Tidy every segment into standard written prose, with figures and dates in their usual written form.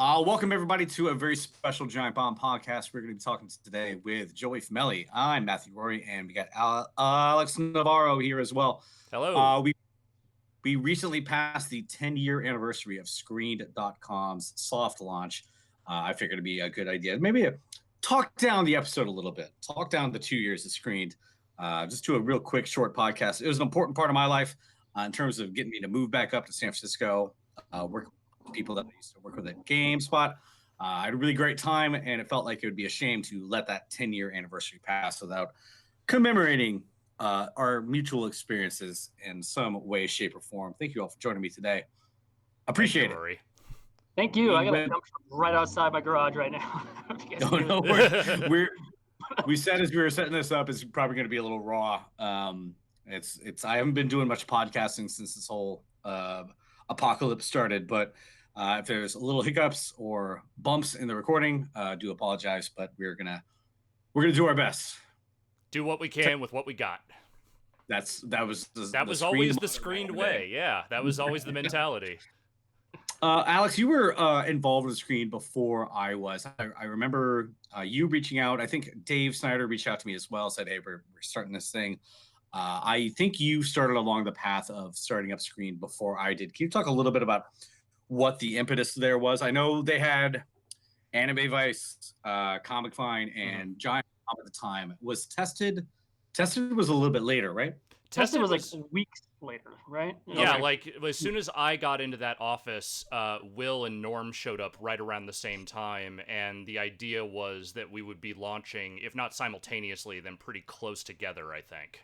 Welcome everybody to a very special Giant Bomb podcast. We're going to be talking today with Joey Famelli. I'm Matthew Rorie, and we got Alex Navarro here as well. Hello. We recently passed the 10-year anniversary of Screened.com's soft launch. I figured it'd be a good idea. Maybe talk down the episode a little bit. Talk down the 2 years of Screened. Just do a real quick, short podcast. It was an important part of my life in terms of getting me to move back up to San Francisco, work people that I used to work with at GameSpot. I had a really great time, and it felt like it would be a shame to let that 10-year anniversary pass without commemorating our mutual experiences in some way, shape, or form. Thank you all for joining me today. Appreciate it. Rorie. Thank you. I got a dump truck right outside my garage right now. We said as we were setting this up, it's probably going to be a little raw. It's I haven't been doing much podcasting since this whole apocalypse started, but if there's little hiccups or bumps in the recording, do apologize, but we're gonna do our best. Do what we can with what we got. That was always the Screened way. Yeah, that was always the mentality. Alex, you were involved with Screen before I was. I remember you reaching out. I think Dave Snyder reached out to me as well, said, hey, we're starting this thing. I think you started along the path of starting up Screen before I did. Can you talk a little bit about what the impetus there was? I know they had Anime Vice, Comic Fine, and Giant Bomb at the time. Was Tested was a little bit later, right? Tested was like weeks later, right? Yeah, okay. Like as soon as I got into that office, Will and Norm showed up right around the same time, and the idea was that we would be launching, if not simultaneously, then pretty close together, I think.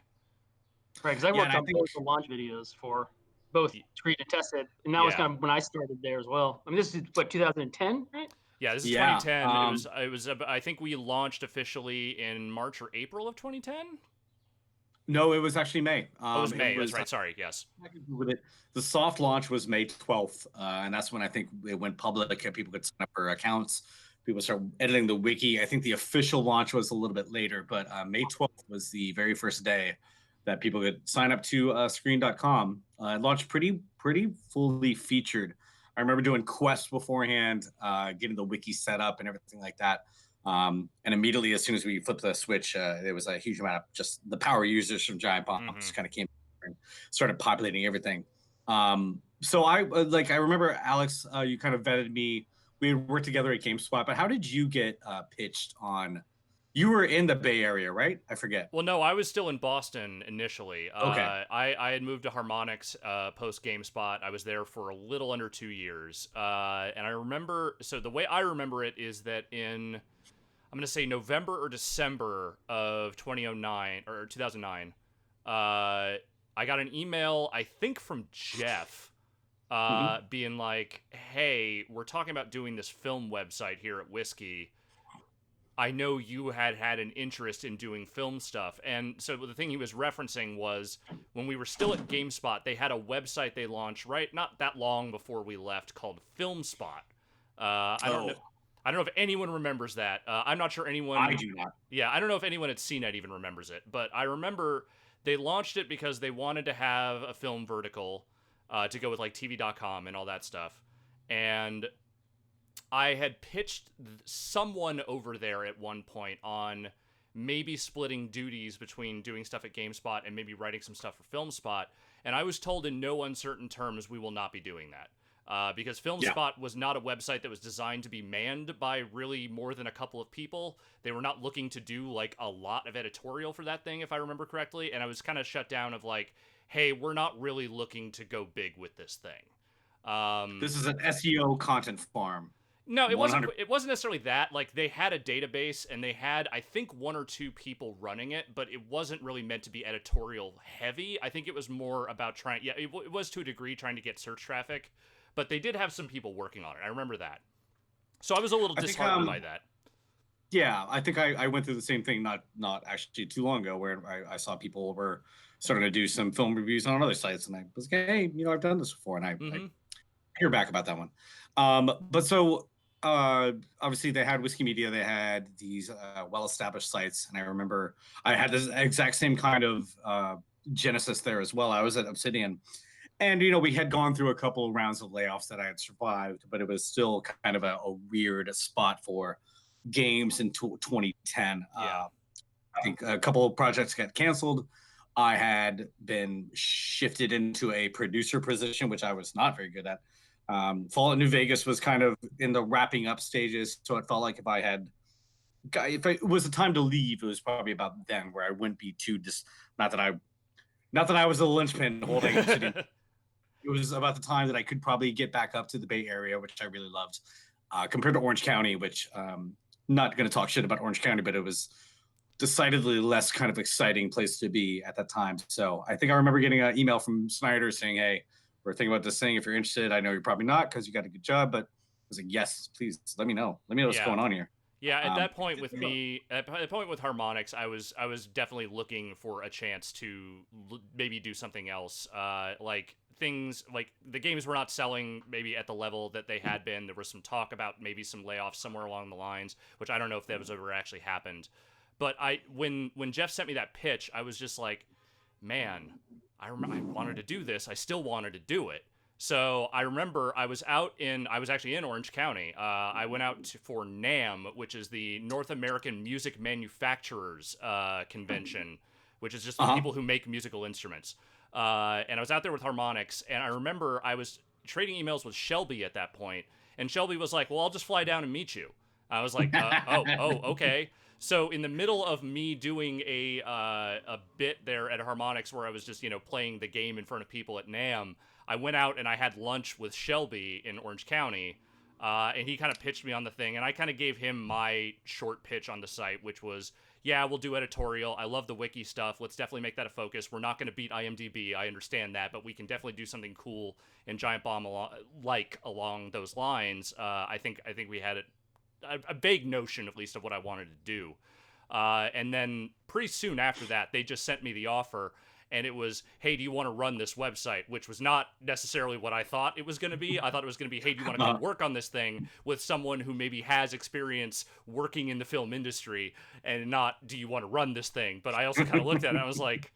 Right, because I worked on both the launch videos for both Screen and Tested, and that was kind of when I started there as well. I mean, this is what, 2010, right? Yeah, this is 2010. It was. I think we launched officially in March or April of 2010. No, it was actually May. It was May. That's right. Sorry. Yes. With it, the soft launch was May 12th, and that's when I think it went public. People could sign up for accounts. People started editing the wiki. I think the official launch was a little bit later, but May 12th was the very first day that people could sign up to Screen.com. It launched pretty fully featured. I remember doing quests beforehand, getting the wiki set up and everything like that. And immediately, as soon as we flipped the switch, there was a huge amount of just the power users from Giant Bomb just kind of came and started populating everything. So I remember, Alex, you kind of vetted me. We worked together at GameSpot, but how did you get pitched on? You were in the Bay Area, right? I forget. Well, no, I was still in Boston initially. Okay. I had moved to Harmonix post GameSpot. I was there for a little under 2 years. And I remember, so the way I remember it is that in, I'm going to say November or December of 2009, I got an email, I think from Jeff, being like, hey, we're talking about doing this film website here at Whiskey. I know you had an interest in doing film stuff. And so the thing he was referencing was when we were still at GameSpot, they had a website they launched not that long before we left called FilmSpot. I don't know if anyone remembers that. I'm not sure anyone... I do not. Yeah, I don't know if anyone at CNET even remembers it. But I remember they launched it because they wanted to have a film vertical to go with like TV.com and all that stuff. And I had pitched someone over there at one point on maybe splitting duties between doing stuff at GameSpot and maybe writing some stuff for FilmSpot, and I was told in no uncertain terms we will not be doing that. Because FilmSpot was not a website that was designed to be manned by really more than a couple of people. They were not looking to do like a lot of editorial for that thing, if I remember correctly, and I was kind of shut down of like, hey, we're not really looking to go big with this thing. This is an SEO content farm. No, it wasn't necessarily that. Like, they had a database, and they had, I think, 1 or 2 people running it, but it wasn't really meant to be editorial heavy. I think it was more about it was to a degree trying to get search traffic, but they did have some people working on it. I remember that. So I was a little disheartened by that. Yeah, I think I went through the same thing not actually too long ago, where I saw people were starting to do some film reviews on other sites, and I was like, hey, I've done this before, and I hear back about that one. But so... obviously they had Whiskey Media, they had these well-established sites, and I remember I had this exact same kind of genesis there as well. I was at Obsidian, And we had gone through a couple of rounds of layoffs that I had survived, but it was still kind of a weird spot for games in 2010. Yeah. I think a couple of projects got canceled. I had been shifted into a producer position, which I was not very good at. Fallout New Vegas was kind of in the wrapping up stages, so it felt like if it was the time to leave, it was probably about then, where I wouldn't be too not that I was a linchpin holding City. It was about the time that I could probably get back up to the Bay Area, which I really loved, compared to Orange County, which not going to talk shit about Orange County, but it was decidedly less kind of exciting place to be at that time. So I think I remember getting an email from Snyder saying, "Hey, we're thinking about this thing. If you're interested, I know you're probably not because you got a good job, but I was like, yes, please let me know. Let me know what's going on here." Yeah, at that point with me, at that point with Harmonix, I was definitely looking for a chance to maybe do something else. Like things like the games were not selling maybe at the level that they had been. There was some talk about maybe some layoffs somewhere along the lines, which I don't know if that was ever actually happened. But when Jeff sent me that pitch, I was just like, man, I wanted to do this. I still wanted to do it. So I remember I was actually in Orange County. I went out for NAMM, which is the North American Music Manufacturers Convention, which is just for people who make musical instruments. And I was out there with Harmonix, and I remember I was trading emails with Shelby at that point, and Shelby was like, "Well, I'll just fly down and meet you." I was like, okay." So in the middle of me doing a bit there at Harmonix where I was just playing the game in front of people at NAMM, I went out and I had lunch with Shelby in Orange County, and he kind of pitched me on the thing, and I kind of gave him my short pitch on the site, which was, yeah, we'll do editorial. I love the wiki stuff. Let's definitely make that a focus. We're not going to beat IMDb. I understand that, but we can definitely do something cool in Giant Bomb along those lines. I think we had a vague notion, at least, of what I wanted to do. And then pretty soon after that, they just sent me the offer, and it was, "Hey, do you want to run this website?" Which was not necessarily what I thought it was going to be. I thought it was going to be, "Hey, do you want to come work on this thing with someone who maybe has experience working in the film industry," and not, "Do you want to run this thing?" But I also kind of looked at it and I was like,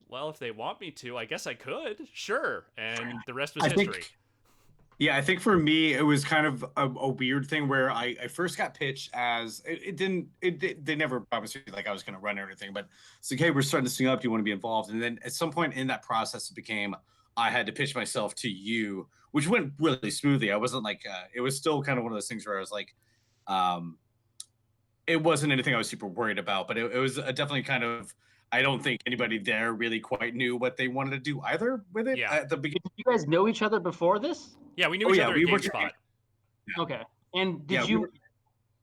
well, if they want me to, I guess I could. Sure. And the rest was history. I think for me, it was kind of a weird thing where I first got pitched as they never promised me like I was going to run everything, but it's like, "Hey, we're starting this thing up. Do you want to be involved?" And then at some point in that process, it became, I had to pitch myself to you, which went really smoothly. I wasn't like, it was still kind of one of those things where I was like, it wasn't anything I was super worried about, but it was definitely kind of, I don't think anybody there really quite knew what they wanted to do either with it at the beginning. Did you guys know each other before this? Yeah, we knew each other at GameSpot. Okay. And did you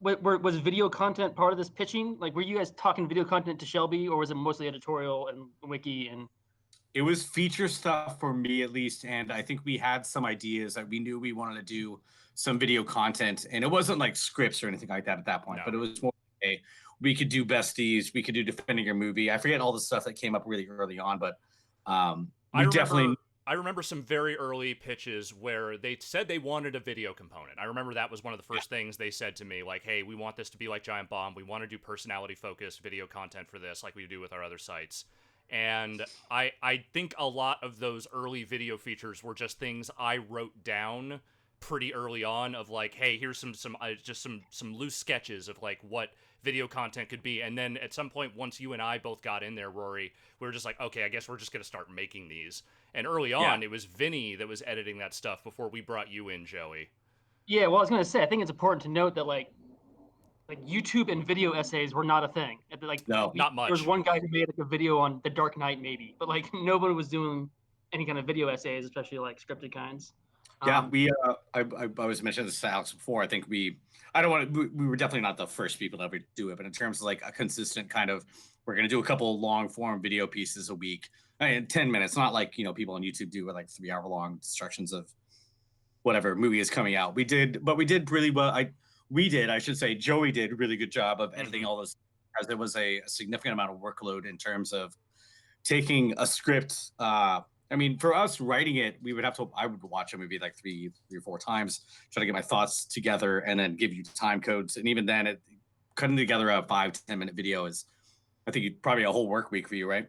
was video content part of this pitching? Like, were you guys talking video content to Shelby, or was it mostly editorial and wiki? And it was feature stuff for me, at least, and I think we had some ideas that we knew we wanted to do some video content, and it wasn't like scripts or anything like that at that point, but it was more, hey, we could do besties, we could do defending your movie. I forget all the stuff that came up really early on, but I remember some very early pitches where they said they wanted a video component. I remember that was one of the first things they said to me, like, "Hey, we want this to be like Giant Bomb. We want to do personality-focused video content for this, like we do with our other sites." And I think a lot of those early video features were just things I wrote down pretty early on of like, "Hey, here's some loose sketches of like what video content could be." And then at some point, once you and I both got in there, Rory, we were just like, okay, I guess we're just going to start making these. And early on, it was Vinny that was editing that stuff before we brought you in, Joey. Yeah, well, I was going to say, I think it's important to note that like YouTube and video essays were not a thing. Like, no, not much. There was one guy who made like a video on The Dark Knight, maybe, but like nobody was doing any kind of video essays, especially like scripted kinds. Yeah, I was mentioning this to Alex before. I think we were definitely not the first people to ever do it, but in terms of like a consistent kind of, we're going to do a couple long form video pieces a week, 10 minutes, not like, people on YouTube do with like 3-hour long instructions of whatever movie is coming out. We did really well. I should say, Joey did a really good job of editing all those, as there was a significant amount of workload in terms of taking a script. I mean, for us writing it, I would watch a movie like three or four times, try to get my thoughts together, and then give you time codes. And even then, cutting together a 5 to 10 minute video is, I think, probably a whole work week for you, right?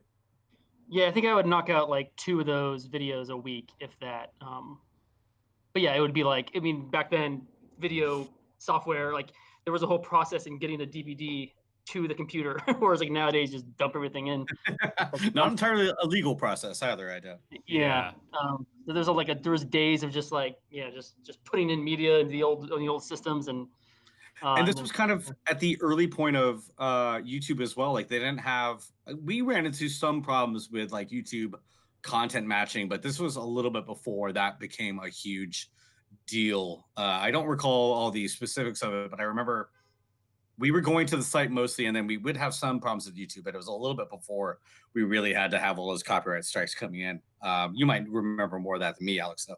Yeah, I think I would knock out like 2 of those videos a week, if that. But yeah, it would be like, I mean, back then, video software, like there was a whole process in getting a DVD to the computer, whereas like nowadays, just dump everything in. Like Not entirely a legal process either, I doubt. yeah. Yeah. So there was days of just like just putting in media into the old systems And and this then was kind of at the early point of YouTube as well. Like they didn't have, we ran into some problems with like YouTube content matching, but this was a little bit before that became a huge deal. I don't recall all the specifics of it, but I remember we were going to the site mostly, and then we would have some problems with YouTube, but it was a little bit before we really had to have all those copyright strikes coming in. You might remember more of that than me, Alex, though.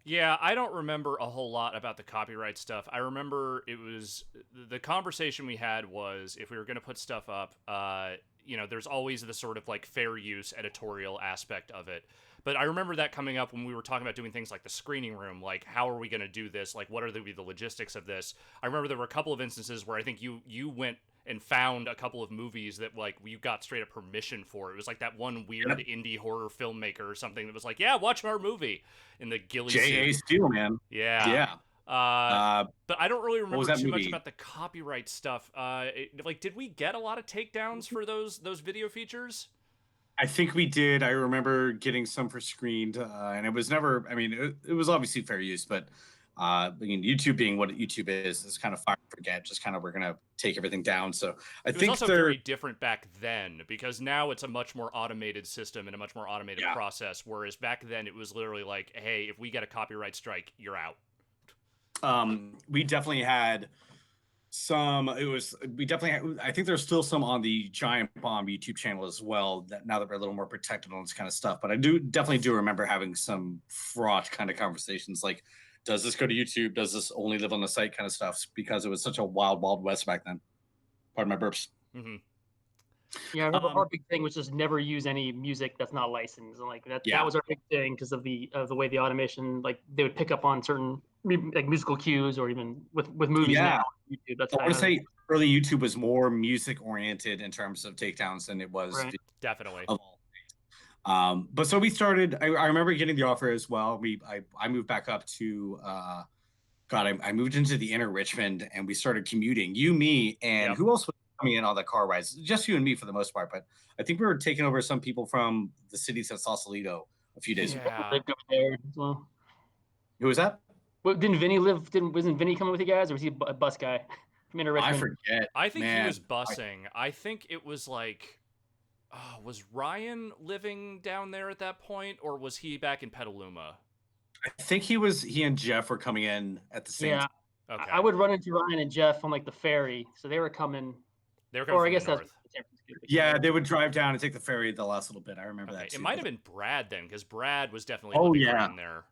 Yeah, I don't remember a whole lot about the copyright stuff. I remember it was the conversation we had was if we were going to put stuff up, there's always the sort of like fair use editorial aspect of it. But I remember that coming up when we were talking about doing things like the screening room, like how are we going to do this? Like what are the logistics of this? I remember there were a couple of instances where I think you went and found a couple of movies that like you got straight up permission for. It was like that one weird indie horror filmmaker or something that was like, yeah, watch our movie in the ghillie J.A. suit. Steel, man. Yeah. Yeah. But I don't really What was remember that too much movie? about the copyright stuff. Did we get a lot of takedowns for those video features? I think we did. I remember getting some for screened, and it was never. I mean, it was obviously fair use, but I mean, YouTube being what YouTube is kind of fire and forget. Just kind of we're gonna take everything down. So I It was think also they're very different back then because now it's a much more automated system and a much more automated process. Whereas back then it was literally like, hey, if we get a copyright strike, you're out. We definitely had some. I think there's still some on the Giant Bomb YouTube channel as well. That now that we're a little more protected on this kind of stuff, but I definitely do remember having some fraught kind of conversations like, does this go to YouTube? Does this only live on the site kind of stuff? Because it was such a wild west back then. Pardon my burps. Mm-hmm. Yeah, I remember our big thing was just never use any music that's not licensed. And like that was our big thing because of the way the automation, like they would pick up on certain like musical cues or even with movies now. YouTube, that's I want to say early YouTube was more music oriented in terms of takedowns than it was definitely. But so we started. I remember getting the offer as well. I moved back up to I moved into the inner Richmond and we started commuting. You, me, and who else was coming in on the car rides? Just you and me for the most part. But I think we were taking over some people from the cities at Sausalito a few days ago. Lived over there as well. Who was that? Well, didn't Vinny live? Wasn't Vinny coming with you guys, or was he a bus guy from inner Richmond? I forget. I think he was busing. I think it was like. Was Ryan living down there at that point, or was he back in Petaluma? I think he and Jeff were coming in at the same time. Okay. I would run into Ryan and Jeff on like the ferry, so they were coming. They were coming from the north. Yeah, they would drive down and take the ferry the last little bit. I remember that too. It might have been Brad then, because Brad was definitely living around there.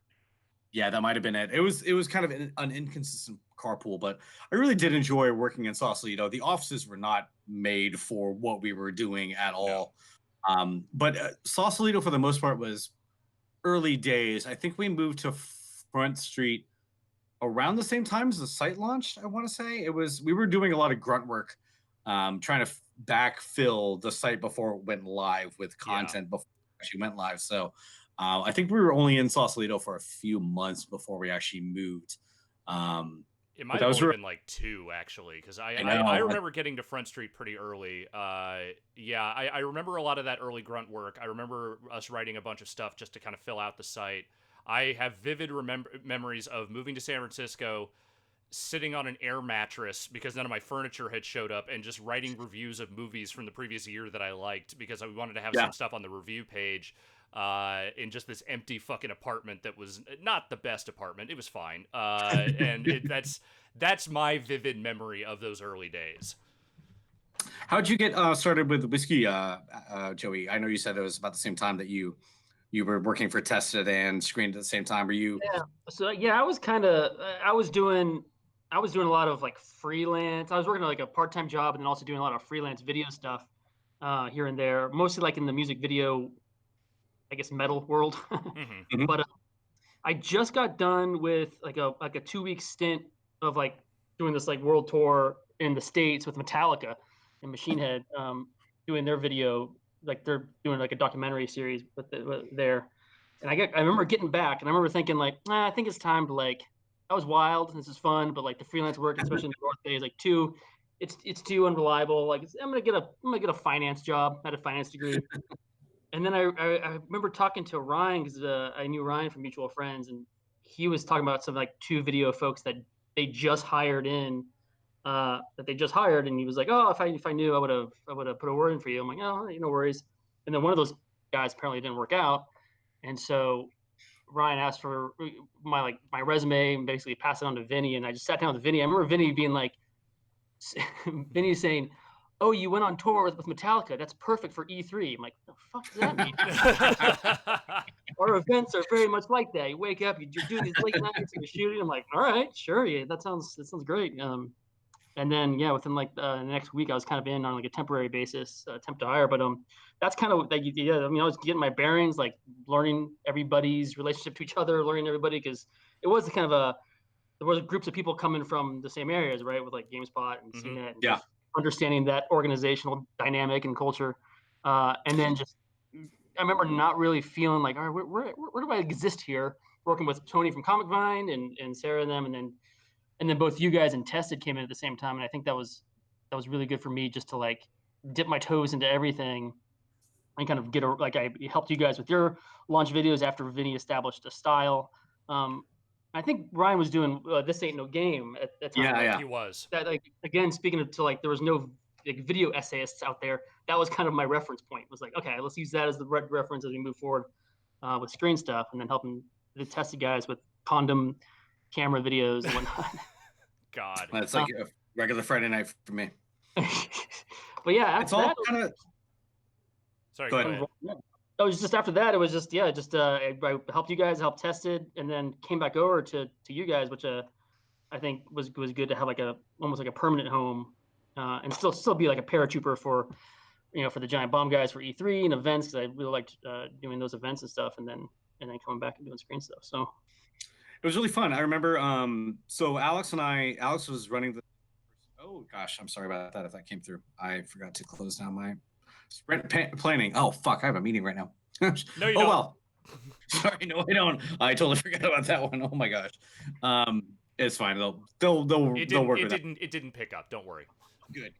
Yeah, that might have been it. It was kind of an inconsistent carpool, but I really did enjoy working in Sausalito. The offices were not made for what we were doing at all. But Sausalito, for the most part, was early days. I think we moved to Front Street around the same time as the site launched. I want to say we were doing a lot of grunt work, trying to backfill the site before it went live with content before it actually went live. So I think we were only in Sausalito for a few months before we actually moved. It might have only been like 2, actually, because I remember getting to Front Street pretty early. I remember a lot of that early grunt work. I remember us writing a bunch of stuff just to kind of fill out the site. I have vivid memories of moving to San Francisco, sitting on an air mattress because none of my furniture had showed up, and just writing reviews of movies from the previous year that I liked because I wanted to have some stuff on the review page. In just this empty fucking apartment that was not the best apartment. It was fine. And that's my vivid memory of those early days. How'd you get started with whiskey, Joey? I know you said it was about the same time that you were working for Tested and Screened at the same time. Were you? Yeah. So I was doing a lot of like freelance. I was working like a part-time job and then also doing a lot of freelance video stuff here and there, mostly like in the music video, I guess, metal world. Mm-hmm. But I just got done with like a 2-week stint of like doing this like world tour in the States with Metallica and Machine Head, doing their video like they're doing like a documentary series there. And I remember getting back, and I remember thinking like, I think it's time to like. That was wild. This is fun, but like the freelance work, especially in the North Bay, is like it's too unreliable. Like I'm gonna get a finance job. I had a finance degree, and then I remember talking to Ryan because I knew Ryan from mutual friends, and he was talking about some like 2 video folks that they just hired in, and he was like, oh, if I knew, I would have put a word in for you. I'm like, oh, no worries. And then one of those guys apparently didn't work out, and so Ryan asked for my resume and basically passed it on to Vinny, and I just sat down with Vinny. I remember Vinny being like, Vinny saying, "Oh, you went on tour with Metallica. That's perfect for E3." I'm like, "The fuck does that mean?" Our events are very much like that. You wake up, you're doing these late nights, and you're shooting. I'm like, "All right, sure, yeah, that sounds great." And then yeah, within like the next week, I was kind of in on like a temporary basis, temp to hire. But that's kind of like yeah. I mean, I was getting my bearings, like learning everybody's relationship to each other, learning everybody because it was kind of a there was groups of people coming from the same areas, right, with like GameSpot and CNET, and Yeah. just understanding that organizational dynamic and culture. And then just, I remember not really feeling like, all right, where do I exist here? Working with Tony from Comic Vine and Sarah and them, and then both you guys and Tested came in at the same time, and I think that was really good for me just to like dip my toes into everything and kind of get a like I helped you guys with your launch videos after Vinny established a style. Um, I think Ryan was doing This Ain't No Game at that time, Yeah, right? yeah. He was. That like again speaking to like there was no like video essayists out there. That was kind of my reference point. It was like, okay, let's use that as the reference as we move forward with screen stuff, and then helping the Tested guys with condom camera videos and whatnot. God. It's like a regular Friday night for me. But yeah, It's after all that, kind of Sorry, good. go ahead. it was just after that. It was just yeah, just I helped you guys, helped Tested, and then came back over to you guys, which I think was good to have like a almost like a permanent home, and still be like a paratrooper for for the Giant Bomb guys for E3 and events because I really liked doing those events and stuff, and then coming back and doing screen stuff. So It was really fun. I remember. So Alex was running the. Oh gosh, I'm sorry about that. If that came through, I forgot to close down my sprint planning. Oh fuck, I have a meeting right now. No, you Oh don't. well. Sorry, no, I don't. I totally forgot about that one. Oh my gosh. It's fine. They'll work with that. It didn't pick up. Don't worry. Good.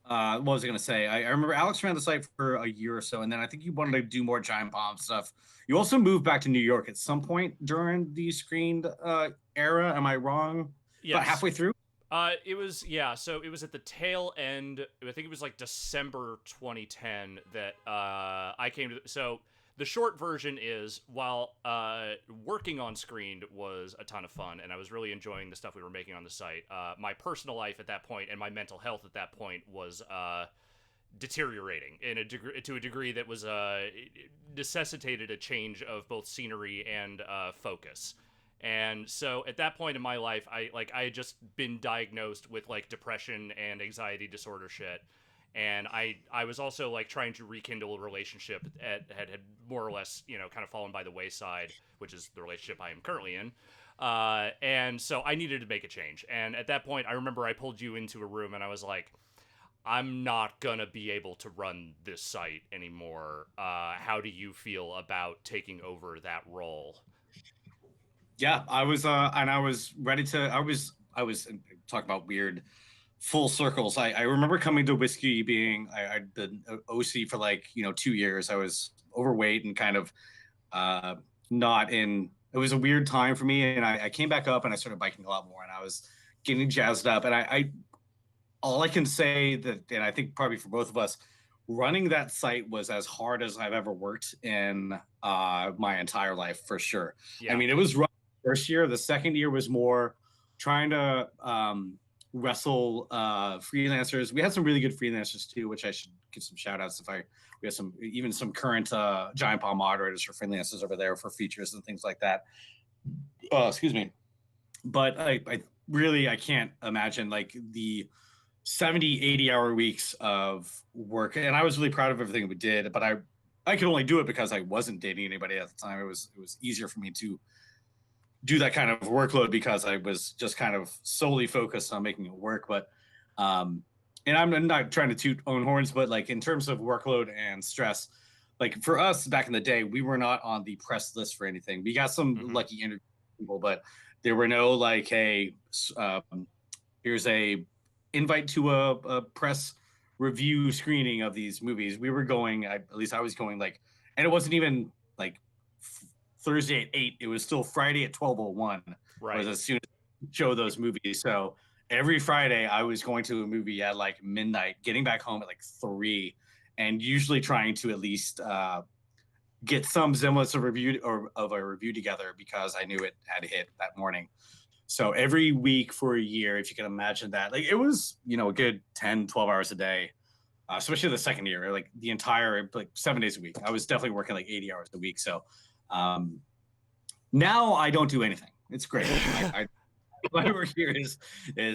What was I gonna say? I remember Alex ran the site for a year or so, and then I think you wanted to do more Giant Bomb stuff. You also moved back to New York at some point during the screened era. Am I wrong? Yes. About halfway through. It was yeah. So it was at the tail end. I think it was like December 2010 that I came to. So the short version is while working on Screened was a ton of fun, and I was really enjoying the stuff we were making on the site. My personal life at that point and my mental health at that point was deteriorating to a degree that was necessitated a change of both scenery and focus. And so at that point in my life, I had just been diagnosed with like depression and anxiety disorder shit. And I was also like trying to rekindle a relationship that had more or less, kind of fallen by the wayside, which is the relationship I am currently in. And so I needed to make a change. And at that point, I remember I pulled you into a room and I was like, I'm not gonna be able to run this site anymore. How do you feel about taking over that role? Yeah, I was ready to. I was talk about weird full circles. I remember coming to whiskey being I'd been OC for like 2 years. I was overweight and kind of not in. It was a weird time for me, and I came back up and I started biking a lot more, and I was getting jazzed up. And I all I can say that, and I think probably for both of us, running that site was as hard as I've ever worked in my entire life for sure. Yeah. I mean, it was rough the first year. The second year was more trying to wrestle freelancers. We had some really good freelancers too, which I should give some shout outs we have some current Giant Bomb moderators or freelancers over there for features and things like that. Excuse me. But I really I can't imagine like the 70-80 hour weeks of work, and I was really proud of everything we did, but I could only do it because I wasn't dating anybody at the time. It was easier for me to do that kind of workload because I was just kind of solely focused on making it work. But and I'm not trying to toot own horns, but like in terms of workload and stress, like for us back in the day, we were not on the press list for anything. We got some Hmm. lucky interview people, but there were no like, hey, here's a invite to a press review screening of these movies. We were going, at least I was going like, and it wasn't even like Thursday at 8. It was still Friday at 12:01 was Right. as soon as we show those movies. So every Friday I was going to a movie at like midnight, getting back home at like 3, and usually trying to at least get some semblance of review or of a review together because I knew it had hit that morning. So every week for a year, if you can imagine that, like it was, a good 10, 12 hours a day, especially the second year, like the entire, like 7 days a week. I was definitely working like 80 hours a week. So um, now I don't do anything. It's great. My work here is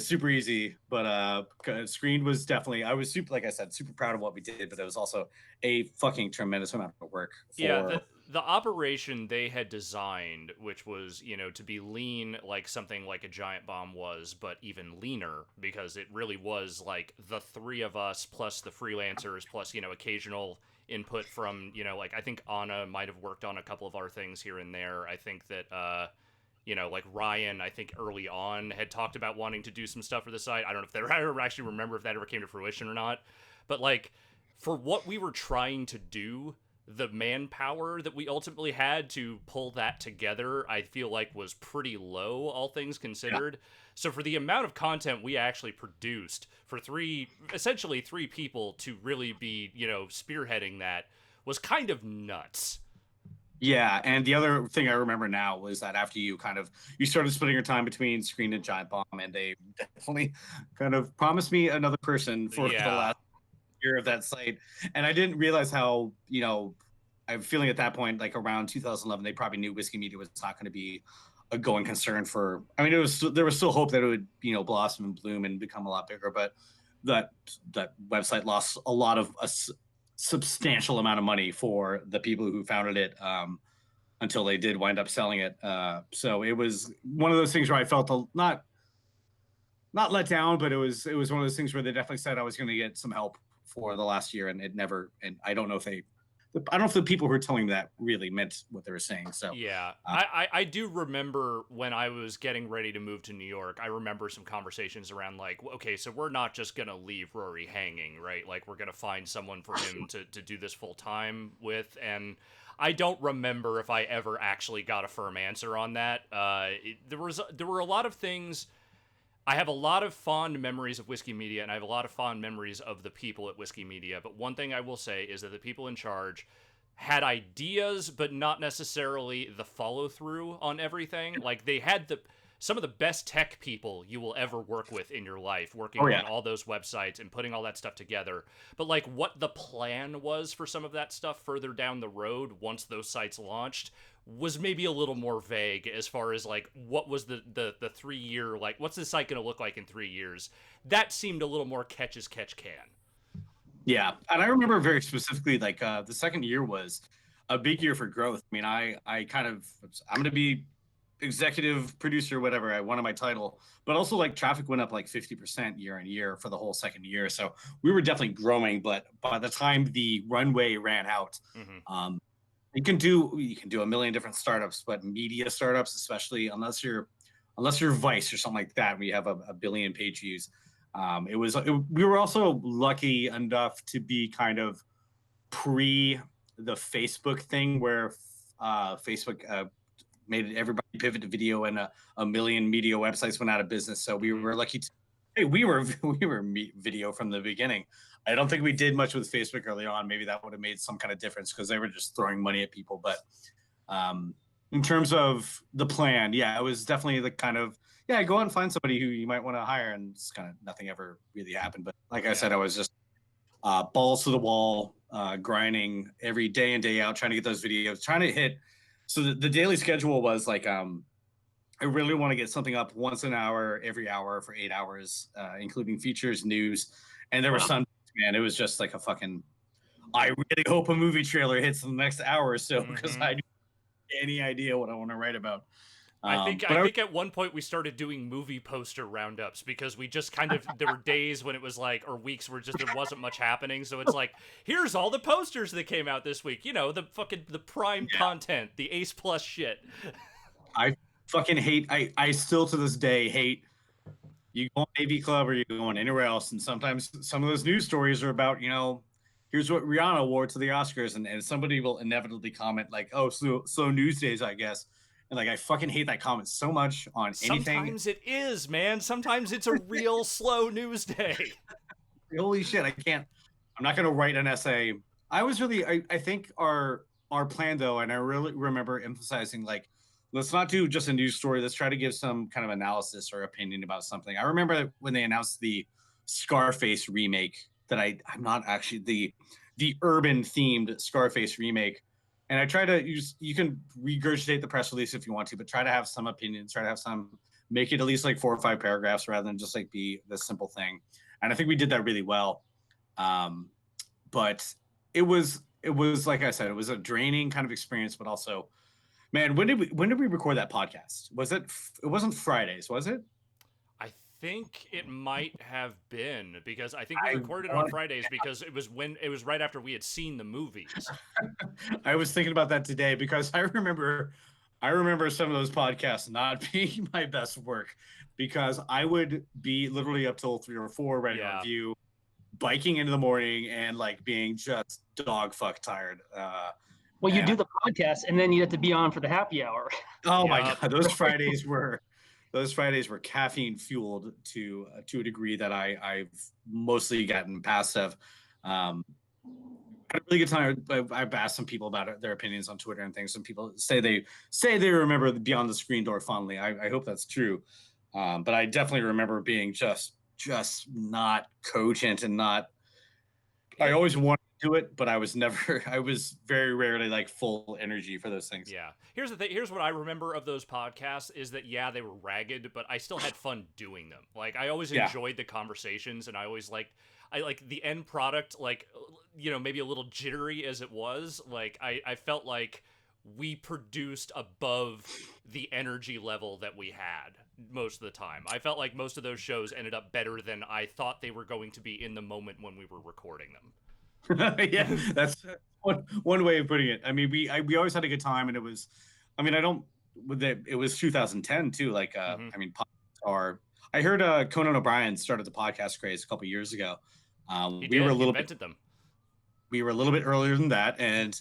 super easy, but Screened was definitely, I was super, like I said, super proud of what we did, but it was also a fucking tremendous amount of work Yeah, for. the operation they had designed, which was, to be lean like something like a giant bomb was, but even leaner, because it really was like the three of us plus the freelancers plus, occasional input from, like I think Anna might have worked on a couple of our things here and there. I think that like Ryan, I think early on had talked about wanting to do some stuff for the site. I don't know if I ever actually remember if that ever came to fruition or not. But like for what we were trying to do, the manpower that we ultimately had to pull that together, I feel like was pretty low, all things Yeah. considered. So for the amount of content we actually produced for essentially three people to really be, spearheading that was kind of nuts. Yeah, and the other thing I remember now was that after you started splitting your time between Screen and Giant Bomb, and they definitely kind of promised me another person for the Yeah. last year of that site, and I didn't realize how I'm feeling at that point, like around 2011, they probably knew Whiskey Media was not going to be a going concern for. I mean, there was still hope that it would blossom and bloom and become a lot bigger, but that that website lost a lot of substantial amount of money for the people who founded it until they did wind up selling it. So it was one of those things where I felt not let down, but it was one of those things where they definitely said I was going to get some help for the last year, and it never. And I don't know if the people who were telling me that really meant what they were saying. So Yeah, uh, I do remember when I was getting ready to move to New York. I remember some conversations around like, okay, so we're not just gonna leave Rory hanging, right? Like we're gonna find someone for him to do this full time with, and I don't remember if I ever actually got a firm answer on that. There were a lot of things. I have a lot of fond memories of Whiskey Media, and I have a lot of fond memories of the people at Whiskey Media. But one thing I will say is that the people in charge had ideas, but not necessarily the follow through on everything. Like they had some of the best tech people you will ever work with in your life, oh working yeah, on all those websites and putting all that stuff together. But like what the plan was for some of that stuff further down the road once those sites launched was maybe a little more vague as far as like what was the 3 year, like what's this site going to look like in 3 years. That seemed a little more catch as catch can. yeah. And I remember very specifically, like the second year was a big year for growth. I mean, I kind of I'm going to be executive producer, whatever I wanted my title, but also like traffic went up like 50% year on year for the whole second year. So we were definitely growing, but by the time the runway ran out, Mm-hmm. um, you can do a million different startups, but media startups, especially unless you're Vice or something like that, we have a billion page views. We were also lucky enough to be kind of pre the Facebook thing where Facebook made everybody pivot to video, and a million media websites went out of business. So we Mm-hmm. were lucky to. Hey, we were video from the beginning. I don't think we did much with Facebook early on. Maybe that would have made some kind of difference because they were just throwing money at people. But um, in terms of the plan, yeah, it was definitely the kind of, yeah, go out and find somebody who you might want to hire, and it's kind of nothing ever really happened. But like I Yeah. said, I was just balls to the wall, grinding every day in day out, trying to get those videos, trying to hit. So the daily schedule was like, I really want to get something up once an hour, every hour for 8 hours, including features, news, and there were Wow. some, man, it was just like a fucking. I really hope a movie trailer hits in the next hour or so because Mm-hmm. I don't have any idea what I want to write about. I think at one point we started doing movie poster roundups because we just kind of there were days when it was like or weeks where just there wasn't much happening, so it's like here's all the posters that came out this week, the prime content, the Ace Plus shit. I fucking hate. I still to this day hate. You go on AV Club or you go on anywhere else, and sometimes some of those news stories are about here's what Rihanna wore to the Oscars, and somebody will inevitably comment like, oh, slow news days, I guess. And like I fucking hate that comment so much on anything. Sometimes it is, man. Sometimes it's a real slow news day. Holy shit, I can't. I'm not gonna write an essay. I think our plan though, and I really remember emphasizing like, let's not do just a news story. Let's try to give some kind of analysis or opinion about something. I remember when they announced the Scarface remake that I'm not actually the urban themed Scarface remake. And I try to you can regurgitate the press release if you want to, but try to have some opinions, try to have some, make it at least like 4 or 5 paragraphs rather than just like be the simple thing. And I think we did that really well. But it was like I said, it was a draining kind of experience, but also, man, when did we record that podcast? It wasn't Fridays, was it? I think it might have been because I think we recorded on Fridays because it was right after we had seen the movies. I was thinking about that today because I remember some of those podcasts not being my best work because I would be literally up till 3 or 4 writing a review, biking into the morning and like being just dog fuck tired. Well, you do the podcast and then you have to be on for the happy hour. Oh my God, those Fridays were caffeine fueled to a degree that I've mostly gotten past of. Had a really good time. I've asked some people about their opinions on Twitter and things. Some people say they remember Beyond the Screen Door fondly. I hope that's true, but I definitely remember being just not cogent and not. I always wanted to do it, but I was very rarely like full energy for those things. Yeah. Here's the thing. Here's what I remember of those podcasts is that, they were ragged, but I still had fun doing them. Like, I always enjoyed the conversations, and I like the end product, like, maybe a little jittery as it was. Like, I felt like we produced above the energy level that we had most of the time. I felt like most of those shows ended up better than I thought they were going to be in the moment when we were recording them. Yeah, that's one way of putting it. I mean, we always had a good time, and it was, I mean, it was 2010 too. Like, I mean, I heard Conan O'Brien started the podcast craze a couple years ago. He invented them. We were a little bit earlier than that, and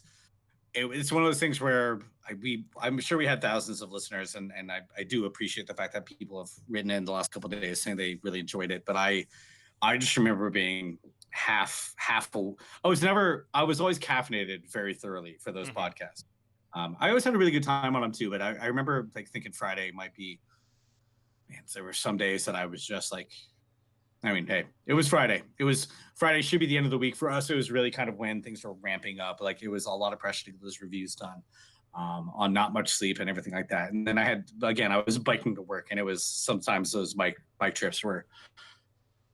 it's one of those things where I'm sure we had thousands of listeners, and I do appreciate the fact that people have written in the last couple of days saying they really enjoyed it. But I just remember being half full. I was always caffeinated very thoroughly for those podcasts. I always had a really good time on them too, but I remember like thinking Friday might be, man, there were some days that I was just like, I mean, hey, it was Friday. Friday should be the end of the week. For us, it was really kind of when things were ramping up. Like it was a lot of pressure to get those reviews done on not much sleep and everything like that. And then I was biking to work, and it was sometimes those bike trips were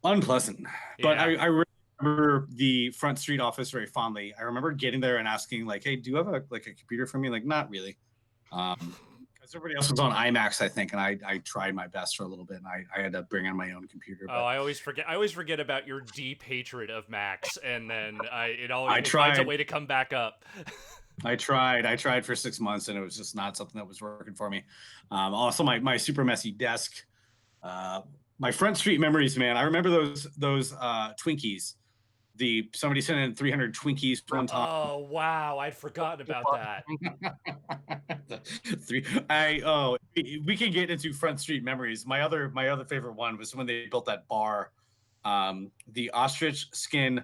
unpleasant. But I remember the Front Street office very fondly. I remember getting there and asking like, hey, do you have a computer for me? Like, not really. Because everybody else was on IMAX, I think, and I tried my best for a little bit, and I had to bring in my own computer. But... I always forget about your deep hatred of Max, and then it finds a way to come back up. I tried for 6 months, and it was just not something that was working for me. Also, my super messy desk, my Front Street memories, man. I remember those Twinkies. Somebody sent in 300 Twinkies one time. Oh wow, I'd forgotten about that. We can get into Front Street memories. My other favorite one was when they built that bar, the ostrich skin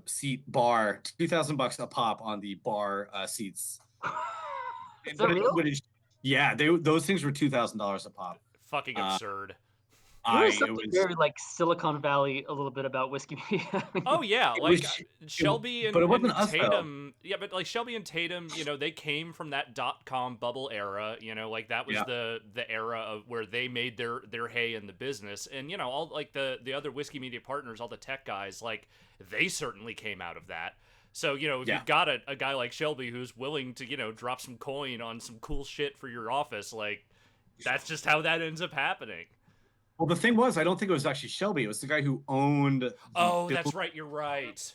seat bar, $2,000 a pop on the bar seats. Is that real? Yeah, those things were $2,000 a pop. Fucking absurd. There's something very like Silicon Valley a little bit about whiskey. Oh yeah, like Shelby and Tatum. Though. Yeah, but like Shelby and Tatum, they came from that .com bubble era. Like that was the era of where they made their hay in the business. And all like the other whiskey media partners, all the tech guys, like they certainly came out of that. So, if Yeah. you've got a guy like Shelby who's willing to, drop some coin on some cool shit for your office, like, that's just how that ends up happening. Well, the thing was, I don't think it was actually Shelby. It was the guy who owned the Oh, that's right. You're right.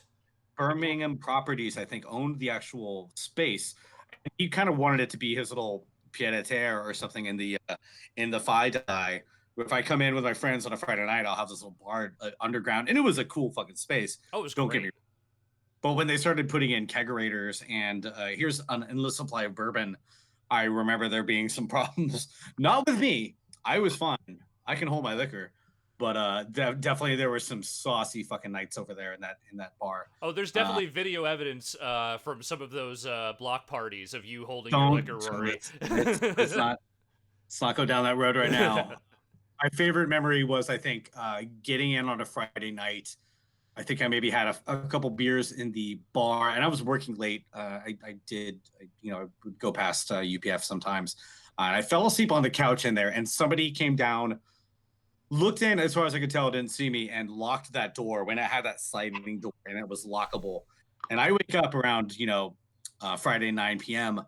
Birmingham Properties, I think, owned the actual space. And he kind of wanted it to be his little pied a terre or something in the Phi Die. If I come in with my friends on a Friday night, I'll have this little bar underground, and it was a cool fucking space. Oh, it was Don't great. get me. But when they started putting in kegerators and here's an endless supply of bourbon, I remember there being some problems. Not with me. I was fine. I can hold my liquor. But definitely there were some saucy fucking nights over there in that bar. Oh, there's Uh, definitely video evidence from some of those block parties of you holding your don't liquor, Rory. let's not go down that road right now. My favorite memory was, I think, getting in on a Friday night. I think I maybe had a couple beers in the bar, and I was working late. I would go past UPF sometimes. And I fell asleep on the couch in there, and somebody came down, looked in as far as I could tell, didn't see me, and locked that door when it had that sliding door and it was lockable. And I wake up around, Friday 9 p.m.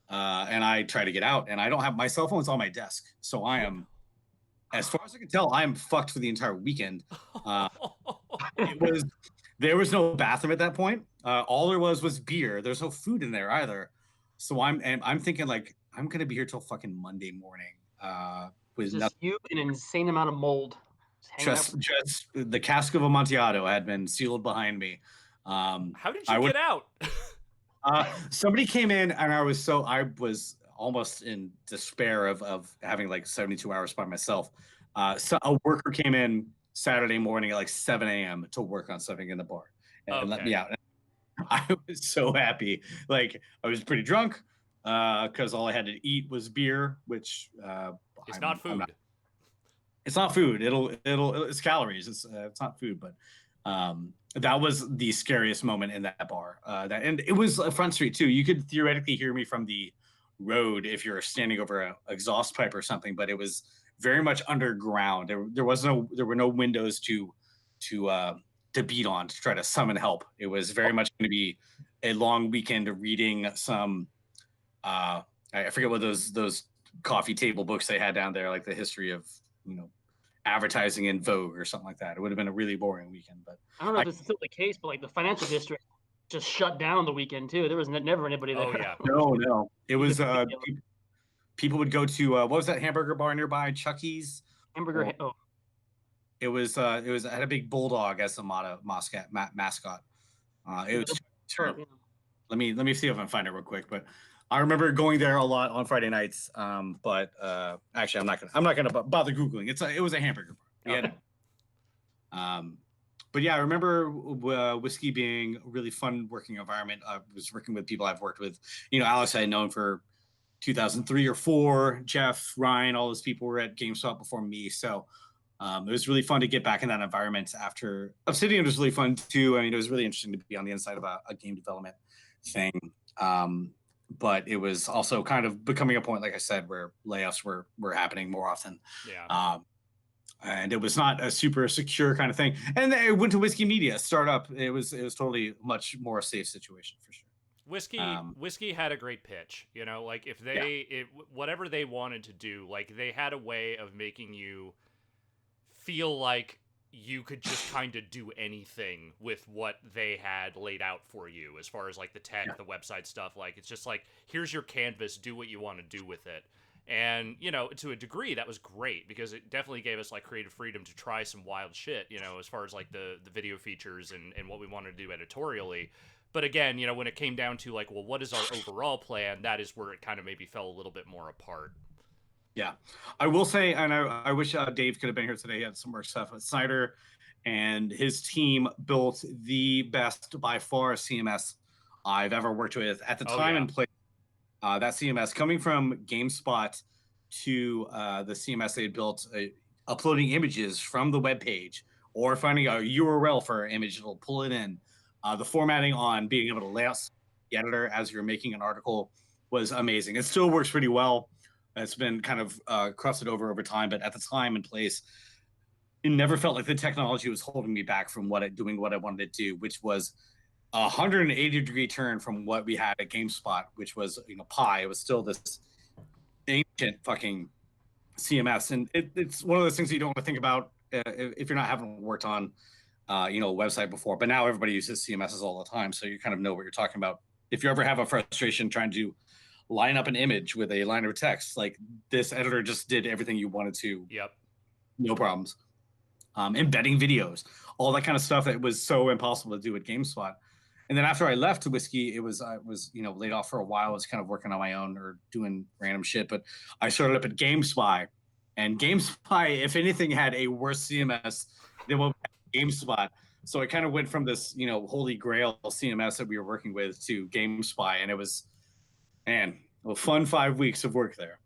And I try to get out, and I don't have my cell phone's on my desk, so I am, as far as I can tell, I am fucked for the entire weekend. There was no bathroom at that point. All there was beer. There's no food in there either. So I'm thinking like I'm gonna be here till fucking Monday morning. With Just nothing. you, an insane amount of mold. Just the cask of Amontillado had been sealed behind me. How did you get out? Somebody came in, and I was almost in despair of having like 72 hours by myself. So a worker came in Saturday morning at like 7 a.m. to work on something in the bar and let me out. I was so happy. Like, I was pretty drunk because all I had to eat was beer, which it's not food. It's not food. It's calories. It's not food, but that was the scariest moment in that bar. And it was a front street too. You could theoretically hear me from the road if you're standing over an exhaust pipe or something, but it was very much underground. There were no windows to beat on to try to summon help. It was very much going to be a long weekend of reading some I forget what those coffee table books they had down there, like the history of advertising in Vogue or something like that. It would have been a really boring weekend. But I don't know if this is still the case, but like the financial district just shut down the weekend too. There was never anybody there. Oh yeah. No. It was people would go to what was that hamburger bar nearby? Chucky's. Hamburger. It had a big bulldog as the mascot. It was terrible. Let me see if I can find it real quick. But I remember going there a lot on Friday nights. But actually, I'm not gonna bother googling. It was a hamburger bar. Okay. But yeah, I remember whiskey being a really fun working environment. I was working with people I've worked with. Alex I had known for 2003 or 4. Jeff, Ryan, all those people were at GameStop before me. So it was really fun to get back in that environment after Obsidian was really fun too. I mean, it was really interesting to be on the inside of a game development thing. But it was also kind of becoming a point, like I said, where layoffs were happening more often. Yeah. And it was not a super secure kind of thing. And it went to Whiskey Media startup. It was totally much more a safe situation for sure. Whiskey had a great pitch, like if they whatever they wanted to do, like they had a way of making you feel like you could just kind of do anything with what they had laid out for you as far as like the tech, the website stuff. Like it's just like, here's your canvas, do what you want to do with it. And, to a degree, that was great because it definitely gave us like creative freedom to try some wild shit, as far as like the video features and what we wanted to do editorially. But again, when it came down to like, well, what is our overall plan? That is where it kind of maybe fell a little bit more apart. Yeah, I will say, and I wish Dave could have been here today. He had some work stuff. But Snyder and his team built the best by far CMS I've ever worked with at the time and place. That CMS coming from GameSpot to the CMS they had built, uploading images from the web page or finding a URL for an image, it'll pull it in. The formatting on being able to lay out the editor as you're making an article was amazing. It still works pretty well. It's been kind of crusted over time, but at the time and place, it never felt like the technology was holding me back from doing what I wanted to do, which was a 180-degree turn from what we had at GameSpot, which was Pi. It was still this ancient fucking CMS, and it's one of those things that you don't want to think about if you're not having worked on a website before. But now everybody uses CMSs all the time, so you kind of know what you're talking about. If you ever have a frustration trying to line up an image with a line of text, like this editor just did everything you wanted to. Yep. No problems. Embedding videos, all that kind of stuff that was so impossible to do at GameSpot. And then after I left Whiskey, I was laid off for a while. I was kind of working on my own or doing random shit. But I started up at GameSpy, and GameSpy, if anything, had a worse CMS than what GameSpot. So I kind of went from this holy grail CMS that we were working with to GameSpy, and it was, man, a fun 5 weeks of work there.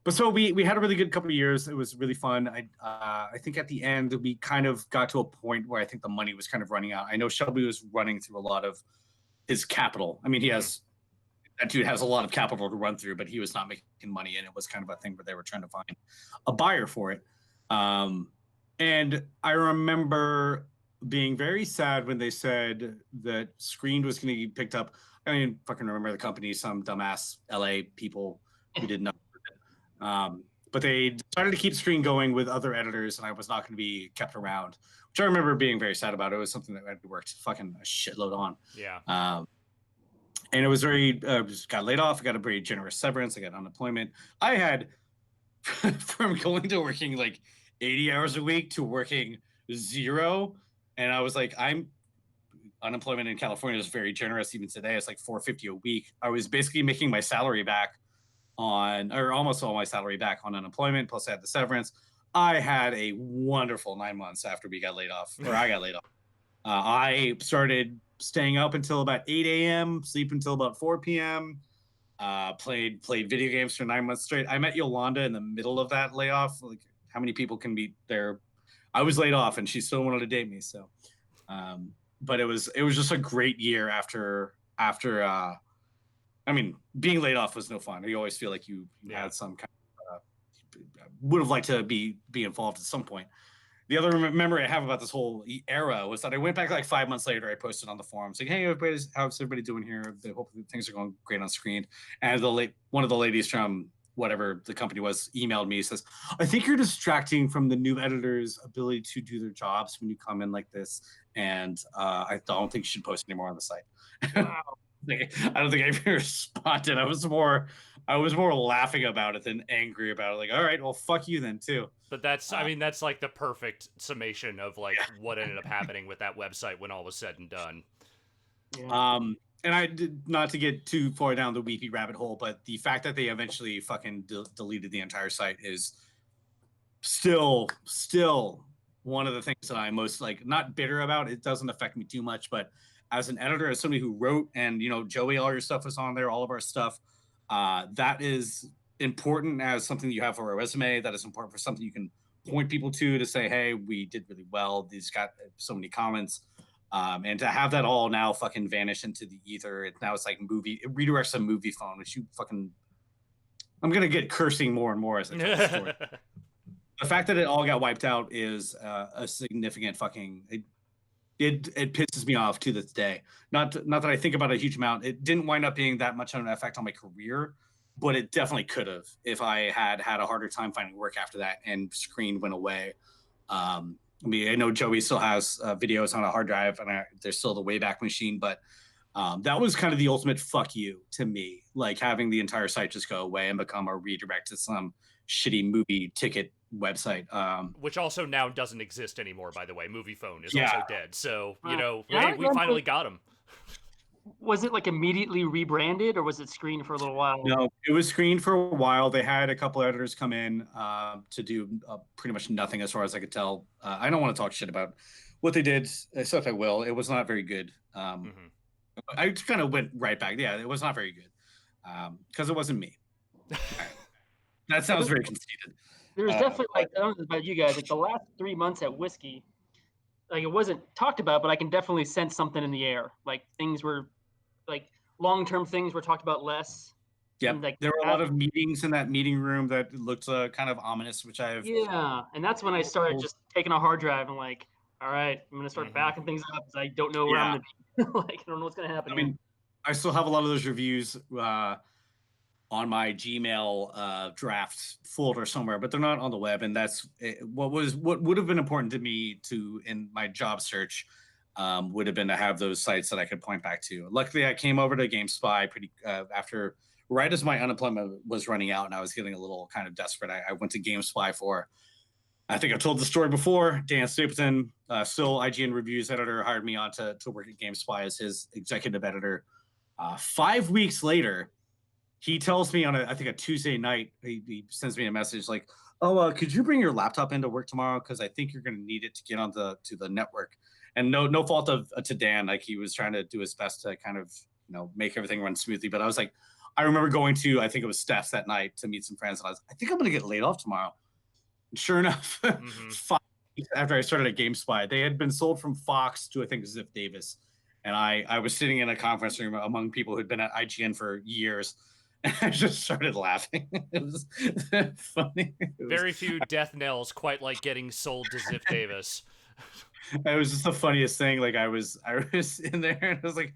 But so we had a really good couple of years. It was really fun. I think at the end we kind of got to a point where I think the money was kind of running out. I know Shelby was running through a lot of his capital. I mean, that dude has a lot of capital to run through, but he was not making money, and it was kind of a thing where they were trying to find a buyer for it. And I remember being very sad when they said that Screened was going to be picked up. I mean, fucking remember the company, some dumbass LA people who did nothing. But they decided to keep Screen going with other editors, and I was not going to be kept around, which I remember being very sad about. It was something that I worked fucking a shitload on. Yeah. And it was just got laid off. I got a very generous severance. I got unemployment. I had from going to working like 80 hours a week to working 0. And I was like, unemployment in California is very generous. Even today, it's like $450 a week. I was basically making my salary back or almost all my salary back on unemployment. Plus I had the severance. I had a wonderful 9 months after we got laid off, or I got laid off. I started staying up until about 8 a.m., sleep until about 4 p.m., played video games for 9 months straight. I met Yolanda in the middle of that layoff. Like, how many people can be there? I was laid off and she still wanted to date me. So, but it was just a great year after I mean, being laid off was no fun. You always feel like you had some kind of would have liked to be involved at some point. The other memory I have about this whole era was that I went back like 5 months later. I posted on the forums like, "Hey, how's everybody doing here? I hope things are going great on Screen." And one of the ladies from whatever the company was emailed me, says, "I think you're distracting from the new editor's ability to do their jobs when you come in like this, and I don't think you should post anymore on the site." Wow. I don't think I even responded. I was more laughing about it than angry about it. Like, all right, well, fuck you then too. But that's, I mean, that's like the perfect summation of like what ended up happening with that website when all was said and done. Yeah. And I did not to get too far down the weepy rabbit hole, but the fact that they eventually fucking deleted the entire site is still one of the things that I'm most like not bitter about. It doesn't affect me too much, but as an editor, as somebody who wrote and Joey, all your stuff was on there, all of our stuff, that is important as something that you have for a resume. That is important for something you can point people to say, hey, we did really well. These got so many comments. And to have that all now fucking vanish into the ether, it like movie, it redirects a movie phone, which I'm gonna get cursing more and more as I tell the story. The fact that it all got wiped out is a significant fucking. It pisses me off to this day. Not that I think about it a huge amount. It didn't wind up being that much of an effect on my career, but it definitely could have if I had a harder time finding work after that and Screen went away. I mean, I know Joey still has videos on a hard drive, and there's still the Wayback Machine, but that was kind of the ultimate fuck you to me, like having the entire site just go away and become a redirect to some shitty movie ticket website. Which also now doesn't exist anymore, by the way. Movie Phone is also dead. So, Yeah, we finally got him. Was it like immediately rebranded, or was it Screen for a little while? No, it was Screen for a while. They had a couple editors come in to do pretty much nothing as far as I could tell. I don't want to talk shit about what they did, except I will. It was not very good. I just kind of went right back. Yeah, it was not very good because it wasn't me. That sounds very conceited. There's definitely like, I don't know about you guys, like the last 3 months at Whiskey, like it wasn't talked about, but I can definitely sense something in the air. Like things were, like long-term things were talked about less. Yeah, like there were a lot of meetings in that meeting room that looked kind of ominous, which and that's when I started just taking a hard drive and like all right, I'm gonna start Mhm. backing things up because I don't know where I'm gonna be. Like, I don't know what's gonna happen I here. mean, I still have a lot of those reviews on my Gmail draft folder somewhere, but they're not on the web. And that's what would have been important to me to in my job search would have been to have those sites that I could point back to. Luckily, I came over to GameSpy pretty after right as my unemployment was running out, and I was getting a little kind of desperate. I went to GameSpy for. I think I've told the story before. Dan Stapleton, still IGN reviews editor, hired me on to work at GameSpy as his executive editor. 5 weeks later, he tells me on I think a Tuesday night, he sends me a message like, "Oh, could you bring your laptop into work tomorrow? Because I think you're going to need it to get on to the network." And no fault of to Dan, like he was trying to do his best to kind of make everything run smoothly. But I was like, I remember going to I think it was Steph's that night to meet some friends, and I think I'm going to get laid off tomorrow. And sure enough, Mhm. 5 weeks after I started at GameSpy, they had been sold from Fox to I think Ziff Davis. And I was sitting in a conference room among people who'd been at IGN for years. And I just started laughing. It was funny. Very few death knells quite like getting sold to Ziff Davis. It was just the funniest thing. Like I was in there and I was like,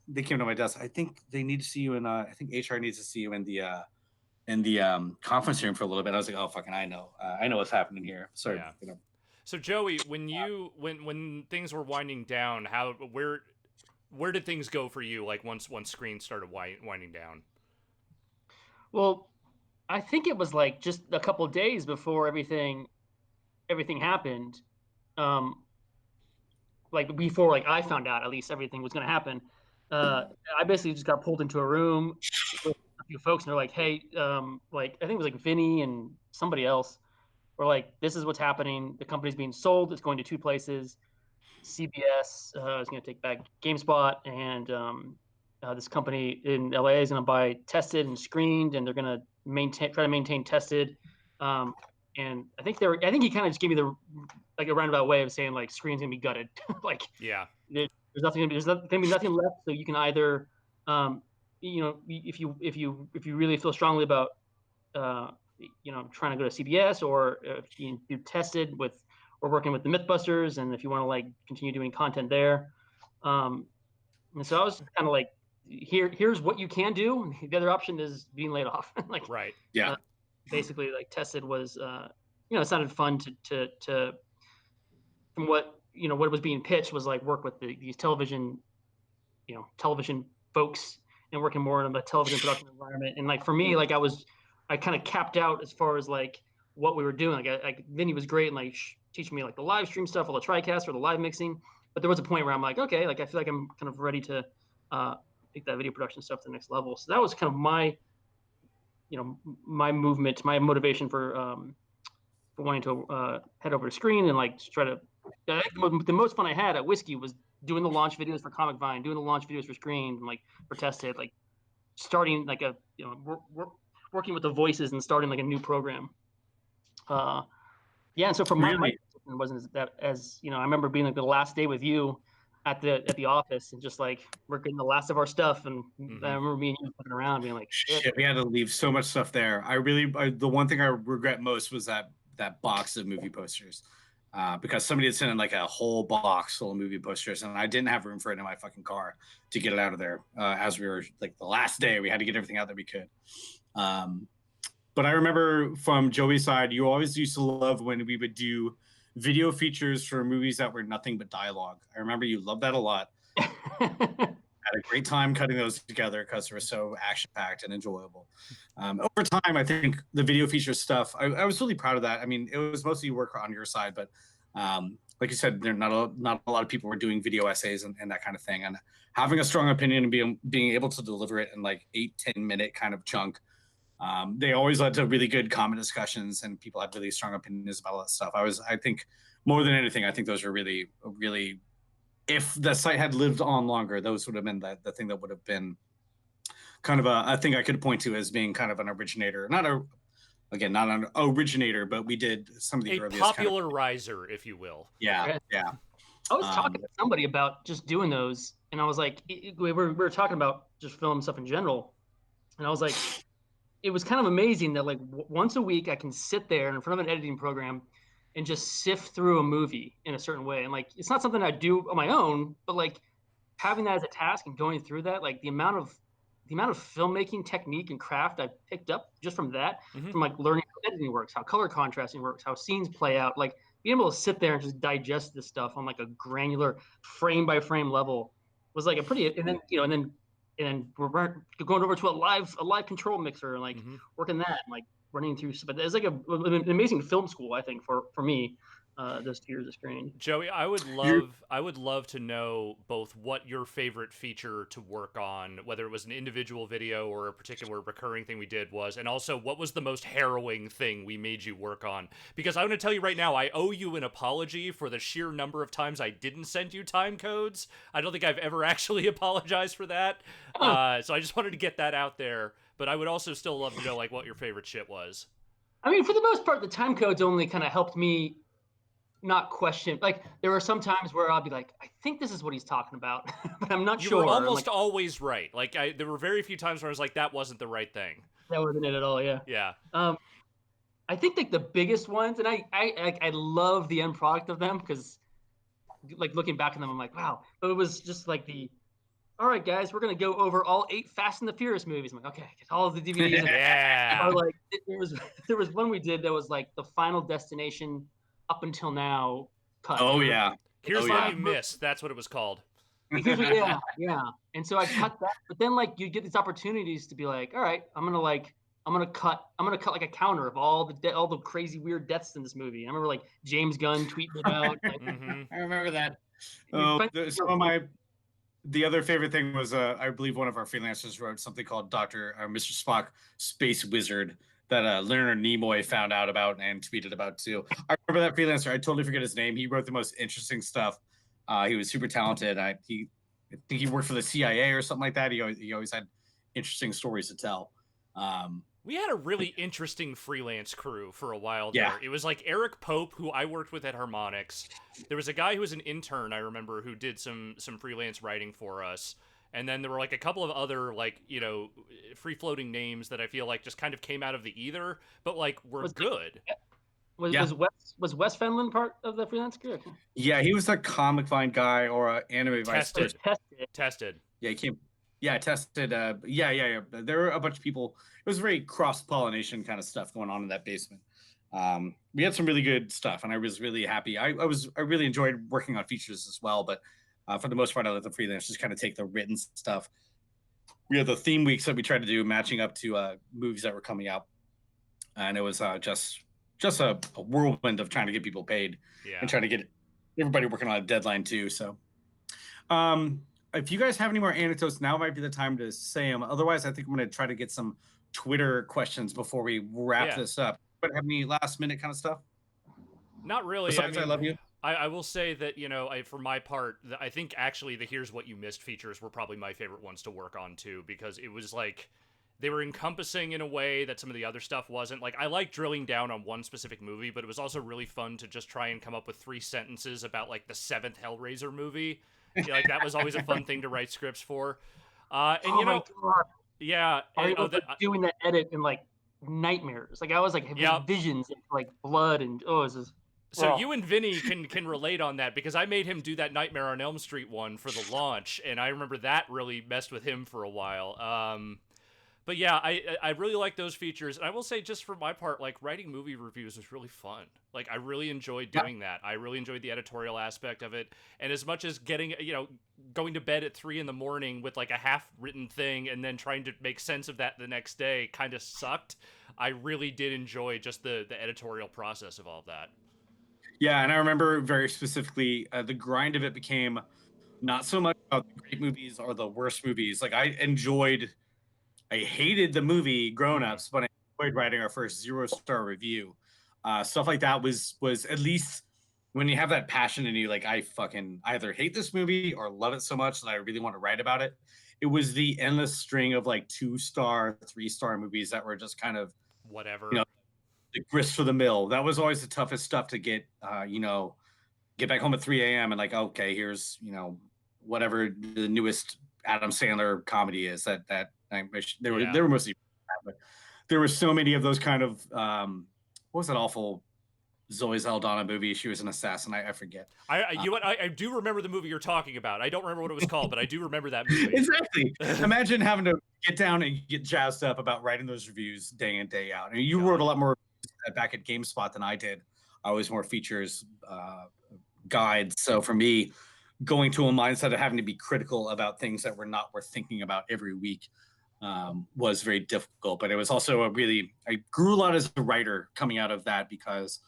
they came to my desk. I think they need to see you in I think HR needs to see you in the conference room for a little bit. I was like, oh fucking I know what's happening here. Sorry, Yeah. So Joey, when things were winding down, where did things go for you? Like once screen started winding down. Well, I think it was like just a couple of days before everything happened. Um, like before, like I found out at least everything was gonna happen. I basically just got pulled into a room with a few folks, and they're like, "Hey, like I think it was like Vinny and somebody else were like, this is what's happening. The company's being sold. It's going to two places. CBS is going to take back GameSpot, and this company in LA is going to buy Tested and Screened, and they're going to try to maintain Tested. Um, and I think he kind of just gave me the like a roundabout way of saying like Screen's going to be gutted. Like Yeah. there's nothing going to be nothing left. So you can either, if you really feel strongly about uh, trying to go to CBS, or if you do Tested with, we're working with the Mythbusters, and if you want to like continue doing content there. And so I was kind of like, here's what you can do. The other option is being laid off. Like, Right. yeah. uh, basically, like Tested was, it sounded fun to from what was being pitched was like work with these television folks and working more in a television production environment. And like for me, like I kind of capped out as far as like what we were doing. Like Vinny was great and like teaching me like the live stream stuff, all the TriCast or the live mixing. But there was a point where I'm like, okay, like I feel like I'm kind of ready to uh, take that video production stuff to the next level. So that was kind of my movement, my motivation for wanting to head over to Screen and like try to. The most fun I had at Whiskey was doing the launch videos for Comic Vine, doing the launch videos for Screen, and like for Tested, like starting like working with the voices and starting like a new program. Yeah, and so for my Really? wasn't that as I remember being like the last day with you at the office and just like we're getting the last of our stuff, and I Mm-hmm. remember me and you looking around being like, shit. Shit, we had to leave so much stuff there. The one thing I regret most was that box of movie posters. Because somebody had sent in like a whole box full of movie posters, and I didn't have room for it in my fucking car to get it out of there. As we were like the last day, we had to get everything out that we could. Um, but I remember from Joey's side, you always used to love when we would do video features for movies that were nothing but dialogue. I remember you loved that a lot. Had a great time cutting those together because they were so action packed and enjoyable. Over time, I think the video feature stuff, I was really proud of that. I mean, it was mostly work on your side, but like you said, there not a lot of people were doing video essays and that kind of thing. And having a strong opinion and being able to deliver it in like 8-10 minute kind of chunk, they always led to really good comment discussions, and people had really strong opinions about all that stuff. I think more than anything, I think those are really, really, if the site had lived on longer, those would have been the thing that would have been kind of a thing I could point to as being kind of an originator. Not an originator, but we did some of the A earliest kind of. popularizer, if you will. Yeah, Yeah. yeah. I was talking to somebody about just doing those, and I was like, we were talking about just film stuff in general, and I was like, it was kind of amazing that like once a week I can sit there in front of an editing program and just sift through a movie in a certain way. And like, it's not something I do on my own, but like having that as a task and going through that, like the amount of filmmaking technique and craft I picked up just from that, from like learning how editing works, how color contrasting works, how scenes play out, like being able to sit there and just digest this stuff on like a granular frame by frame level was like a pretty, and then we're going over to a live control mixer and like working that and like running through. But it's like an amazing film school, I think, for me, those 2 years of screening. Joey, I would You're- love to know both what your favorite feature to work on, whether it was an individual video or a particular recurring thing we did was, and also what was the most harrowing thing we made you work on. Because I'm going to tell you right now, I owe you an apology for the sheer number of times I didn't send you time codes. I don't think I've ever actually apologized for that. So I just wanted to get that out there. But I would also still love to know like what your favorite shit was. I mean, for the most part, the time codes only kind of helped me not question. Like there were some times where I'll be like, I think this is what he's talking about, but I'm not You sure. were I'm almost like, always right. Like there were very few times where I was like, that wasn't the right thing. that wasn't it at all. Yeah. Yeah. I think like the biggest ones, and I love the end product of them because like looking back on them, I'm like, wow. But it was just like all right, guys, we're gonna go over all 8 Fast and the Furious movies. I'm like, okay, get all of the DVDs. Yeah. Or like there was one we did that was like the Final Destination up until now cut. Oh yeah. Here's Oh, what yeah. you missed. That's what it was called. Yeah, yeah. And so I cut that, but then like you get these opportunities to be like, all right, I'm gonna cut like a counter of all the crazy weird deaths in this movie. I remember like James Gunn tweeting it out. Like, I remember that. you find- Some of the other favorite thing was I believe one of our freelancers wrote something called Mr. Spock Space Wizard that Leonard Nimoy found out about and tweeted about too. I remember that freelancer. I totally forget his name. He wrote the most interesting stuff. He was super talented. I think he worked for the CIA or something like that. He always had interesting stories to tell. We had a really interesting freelance crew for a while Yeah. there. It was like Eric Pope, who I worked with at Harmonix. There was a guy who was an intern, I remember, who did some freelance writing for us. And then there were like a couple of other like, you know, free-floating names that I feel like just kind of came out of the ether, but like were good. Was Wes Fenlon part of the freelance crew? Yeah, he was a Comic Vine guy or an anime vice Tested. president. Tested. Yeah, he came. Yeah, tested. Yeah. There were a bunch of people. It was very cross-pollination kind of stuff going on in that basement. We had some really good stuff, and I was really happy. I really enjoyed working on features as well, but for the most part, I let the freelance just kind of take the written stuff. We had the theme weeks that we tried to do, matching up to movies that were coming out, and it was just a whirlwind of trying to get people paid and trying to get everybody working on a deadline too. So, if you guys have any more anecdotes, now might be the time to say them. Otherwise, I think I'm going to try to get some Twitter questions before we wrap this up. But have any last minute kind of stuff? Not really. Besides, I love you. I will say that, you know, for my part, I think actually the Here's What You Missed features were probably my favorite ones to work on too, because it was like they were encompassing in a way that some of the other stuff wasn't. Like, I like drilling down on one specific movie, but it was also really fun to just try and come up with 3 sentences about like the 7th Hellraiser movie. Like that was always a fun thing to write scripts for. And oh you know, my God. yeah, I was doing that edit in like nightmares. Like I was like having visions of like blood and this is. So you and Vinny can relate on that, because I made him do that Nightmare on Elm Street one for the launch, and I remember that really messed with him for a while. But yeah, I really like those features. And I will say, just for my part, like writing movie reviews was really fun. Like I really enjoyed doing that. I really enjoyed the editorial aspect of it. And as much as going to bed at 3 a.m. with like a half-written thing and then trying to make sense of that the next day kind of sucked, I really did enjoy just the editorial process of all of that. Yeah, and I remember very specifically the grind of it became not so much about the great movies or the worst movies. Like I hated the movie Grown Ups, but I enjoyed writing our first 0-star review. Stuff like that was at least when you have that passion and you like, I fucking either hate this movie or love it so much that I really want to write about it. It was the endless string of like 2-star, 3-star movies that were just kind of whatever, the grist for the mill. That was always the toughest stuff to get. Get back home at 3 a.m. and like, okay, here's whatever the newest Adam Sandler comedy is that they were mostly, but there were so many of those kind of what was that awful Zoe Saldana movie. She was an assassin. I forget. I do remember the movie you're talking about. I don't remember what it was called, but I do remember that movie. Exactly. Imagine having to get down and get jazzed up about writing those reviews day in, day out. And you wrote a lot more back at GameSpot than I did. I was more features, guides. So for me, going to a mindset of having to be critical about things that were not worth thinking about every week was very difficult. But it was also I grew a lot as a writer coming out of that because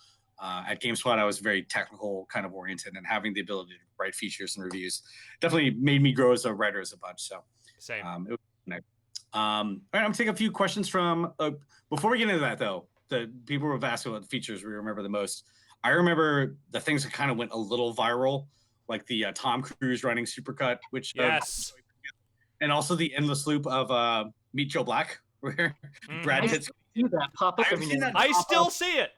at GameSpot, I was very technical kind of oriented, and having the ability to write features and reviews definitely made me grow as a writer as a bunch. So same. it was nice. All right, I'm gonna take a few questions from before we get into that though. The people who have asked what features we remember the most. I remember the things that kind of went a little viral, like the Tom Cruise running Supercut, which yes, and also the endless loop of Meet Joe Black, where Brad Pitt's see that pop up I've every seen now that and I still see it.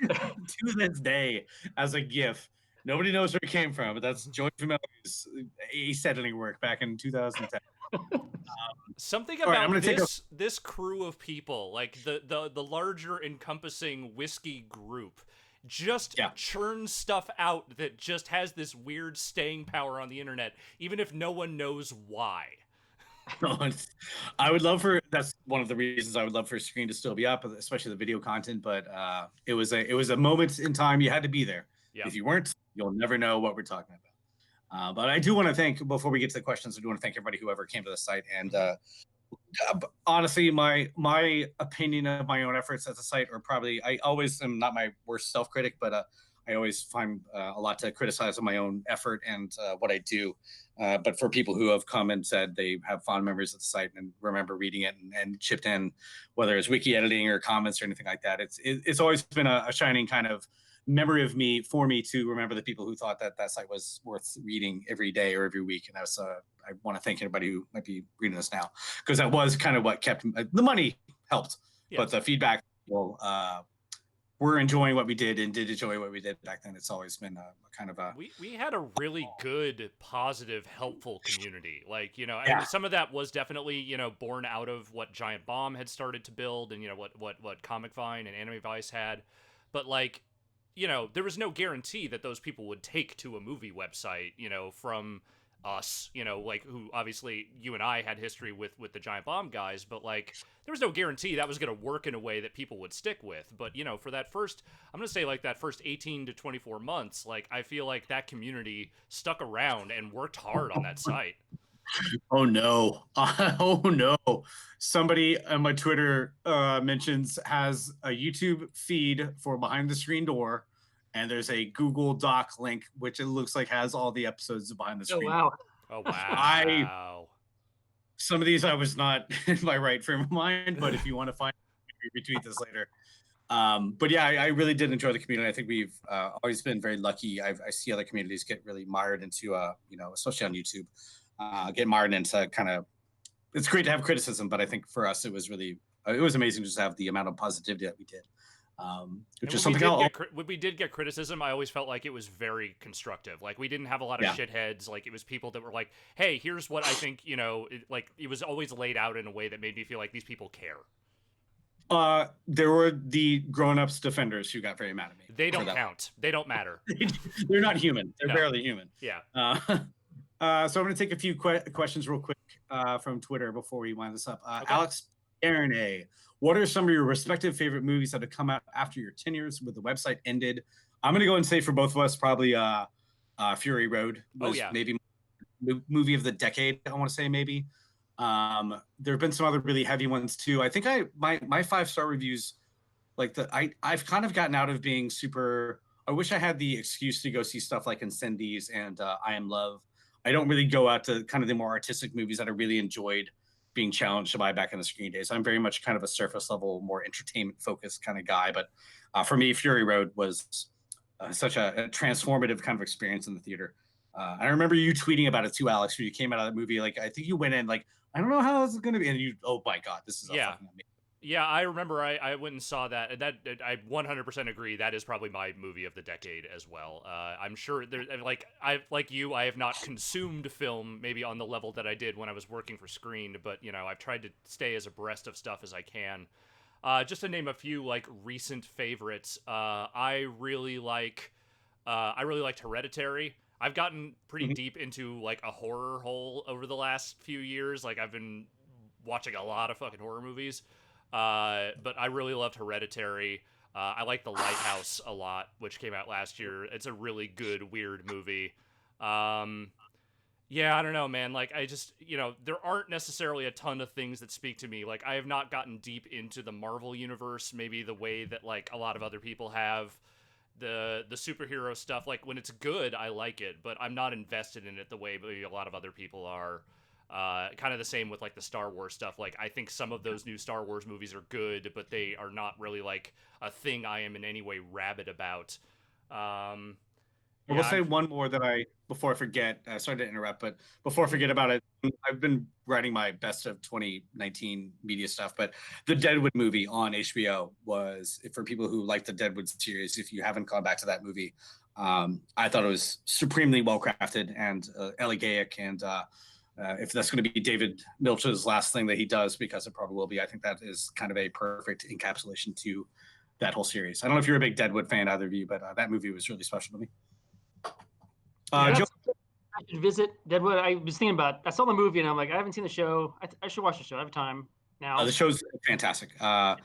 to this day as a GIF. Nobody knows where it came from, but that's Joey Fameli's ace editing work back in 2010. Something All right, I'm about gonna take this crew of people, like the larger encompassing whiskey group, just churns stuff out that just has this weird staying power on the internet, even if no one knows why. I would love for that's one of the reasons I would love for Screen to still be up, especially the video content. But it was a moment in time. You had to be there. Yeah. If you weren't, you'll never know what we're talking about. But I do want to thank, before we get to the questions, I do want to thank everybody who ever came to the site. And honestly, my opinion of my own efforts at the site are probably, I always am not my worst self-critic, but I always find a lot to criticize of my own effort and what I do. But for people who have come and said they have fond memories of the site and remember reading it and chipped in, whether it's wiki editing or comments or anything like that, it's always been a shining kind of memory of me for me to remember the people who thought that that site was worth reading every day or every week. And that's I want to thank anybody who might be reading this now, because that was kind of what kept the money helped, but the feedback, we're enjoying what we did and did enjoy what we did back then. It's always been a kind of a we had a really good, positive, helpful community. Like, I mean, some of that was definitely, born out of what Giant Bomb had started to build, and what Comic Vine and Anime Vice had. But like, there was no guarantee that those people would take to a movie website, from us, like, who obviously you and I had history with the Giant Bomb guys, but like there was no guarantee that was going to work in a way that people would stick with. But for that first, I'm going to say like that first 18 to 24 months, like I feel like that community stuck around and worked hard on that site. Oh no. Oh no. Somebody on my Twitter mentions has a YouTube feed for Behind the Screen Door, and there's a Google Doc link which it looks like has all the episodes of Behind the Oh Screen. wow. Oh wow. Some of these I was not in my right frame of mind, but if you want to find retweet this later. But yeah, I really did enjoy the community. I think we've always been very lucky. I see other communities get really mired into, especially on YouTube, get mired into kind of, it's great to have criticism, but I think for us, it was really, it was amazing just to have the amount of positivity that we did. Which is something when we did get criticism, I always felt like it was very constructive. Like we didn't have a lot of shitheads. Like it was people that were like, "Hey, here's what I think." It was always laid out in a way that made me feel like these people care. There were the grown-ups defenders who got very mad at me. They don't count. They don't matter. They're not human. They're barely human. Yeah. So I'm going to take a few questions real quick from Twitter before we wind this up. Okay. Alex Aaron A. What are some of your respective favorite movies that have come out after your tenures with the website ended? I'm going to go and say for both of us, probably Fury Road was maybe movie of the decade, I want to say maybe. There have been some other really heavy ones too. I think my 5-star reviews, like I've kind of gotten out of being super. I wish I had the excuse to go see stuff like Incendies and I Am Love. I don't really go out to kind of the more artistic movies that I really enjoyed being challenged to buy back in the screen days. I'm very much kind of a surface level, more entertainment focused kind of guy. But for me, Fury Road was such a transformative kind of experience in the theater. I remember you tweeting about it too, Alex, when you came out of that movie. Like, I think you went in like, I don't know how this is going to be. And you, oh my God, this is fucking amazing. Yeah, I remember I went and saw that, and that I 100% agree. That is probably my movie of the decade as well. I'm sure there, like you, I have not consumed film maybe on the level that I did when I was working for Screen, but I've tried to stay as abreast of stuff as I can. Just to name a few like recent favorites, I really liked Hereditary. I've gotten pretty Mhm. deep into like a horror hole over the last few years. Like I've been watching a lot of fucking horror movies. But I really loved Hereditary. I like The Lighthouse a lot, which came out last year. It's a really good, weird movie. Um, yeah, I don't know, man. Like, I just, there aren't necessarily a ton of things that speak to me. Like, I have not gotten deep into the Marvel universe, maybe the way that, like, a lot of other people have. The superhero stuff, like, when it's good, I like it, but I'm not invested in it the way maybe a lot of other people are. Kind of the same with, like, the Star Wars stuff. Like, I think some of those new Star Wars movies are good, but they are not really, like, a thing I am in any way rabid about. Um, I yeah, will say one more that before I forget, sorry to interrupt, but before I forget about it, I've been writing my best of 2019 media stuff, but the Deadwood movie on HBO was, for people who like the Deadwood series, if you haven't gone back to that movie, I thought it was supremely well crafted and elegiac. And if that's going to be David Milch's last thing that he does, because it probably will be, I think that is kind of a perfect encapsulation to that whole series. I don't know if you're a big Deadwood fan, either of you, but that movie was really special to me. Yeah, Joe, I should visit Deadwood. I was thinking about. I saw the movie and I'm like, I haven't seen the show. I should watch the show. I have time now. the show's fantastic. The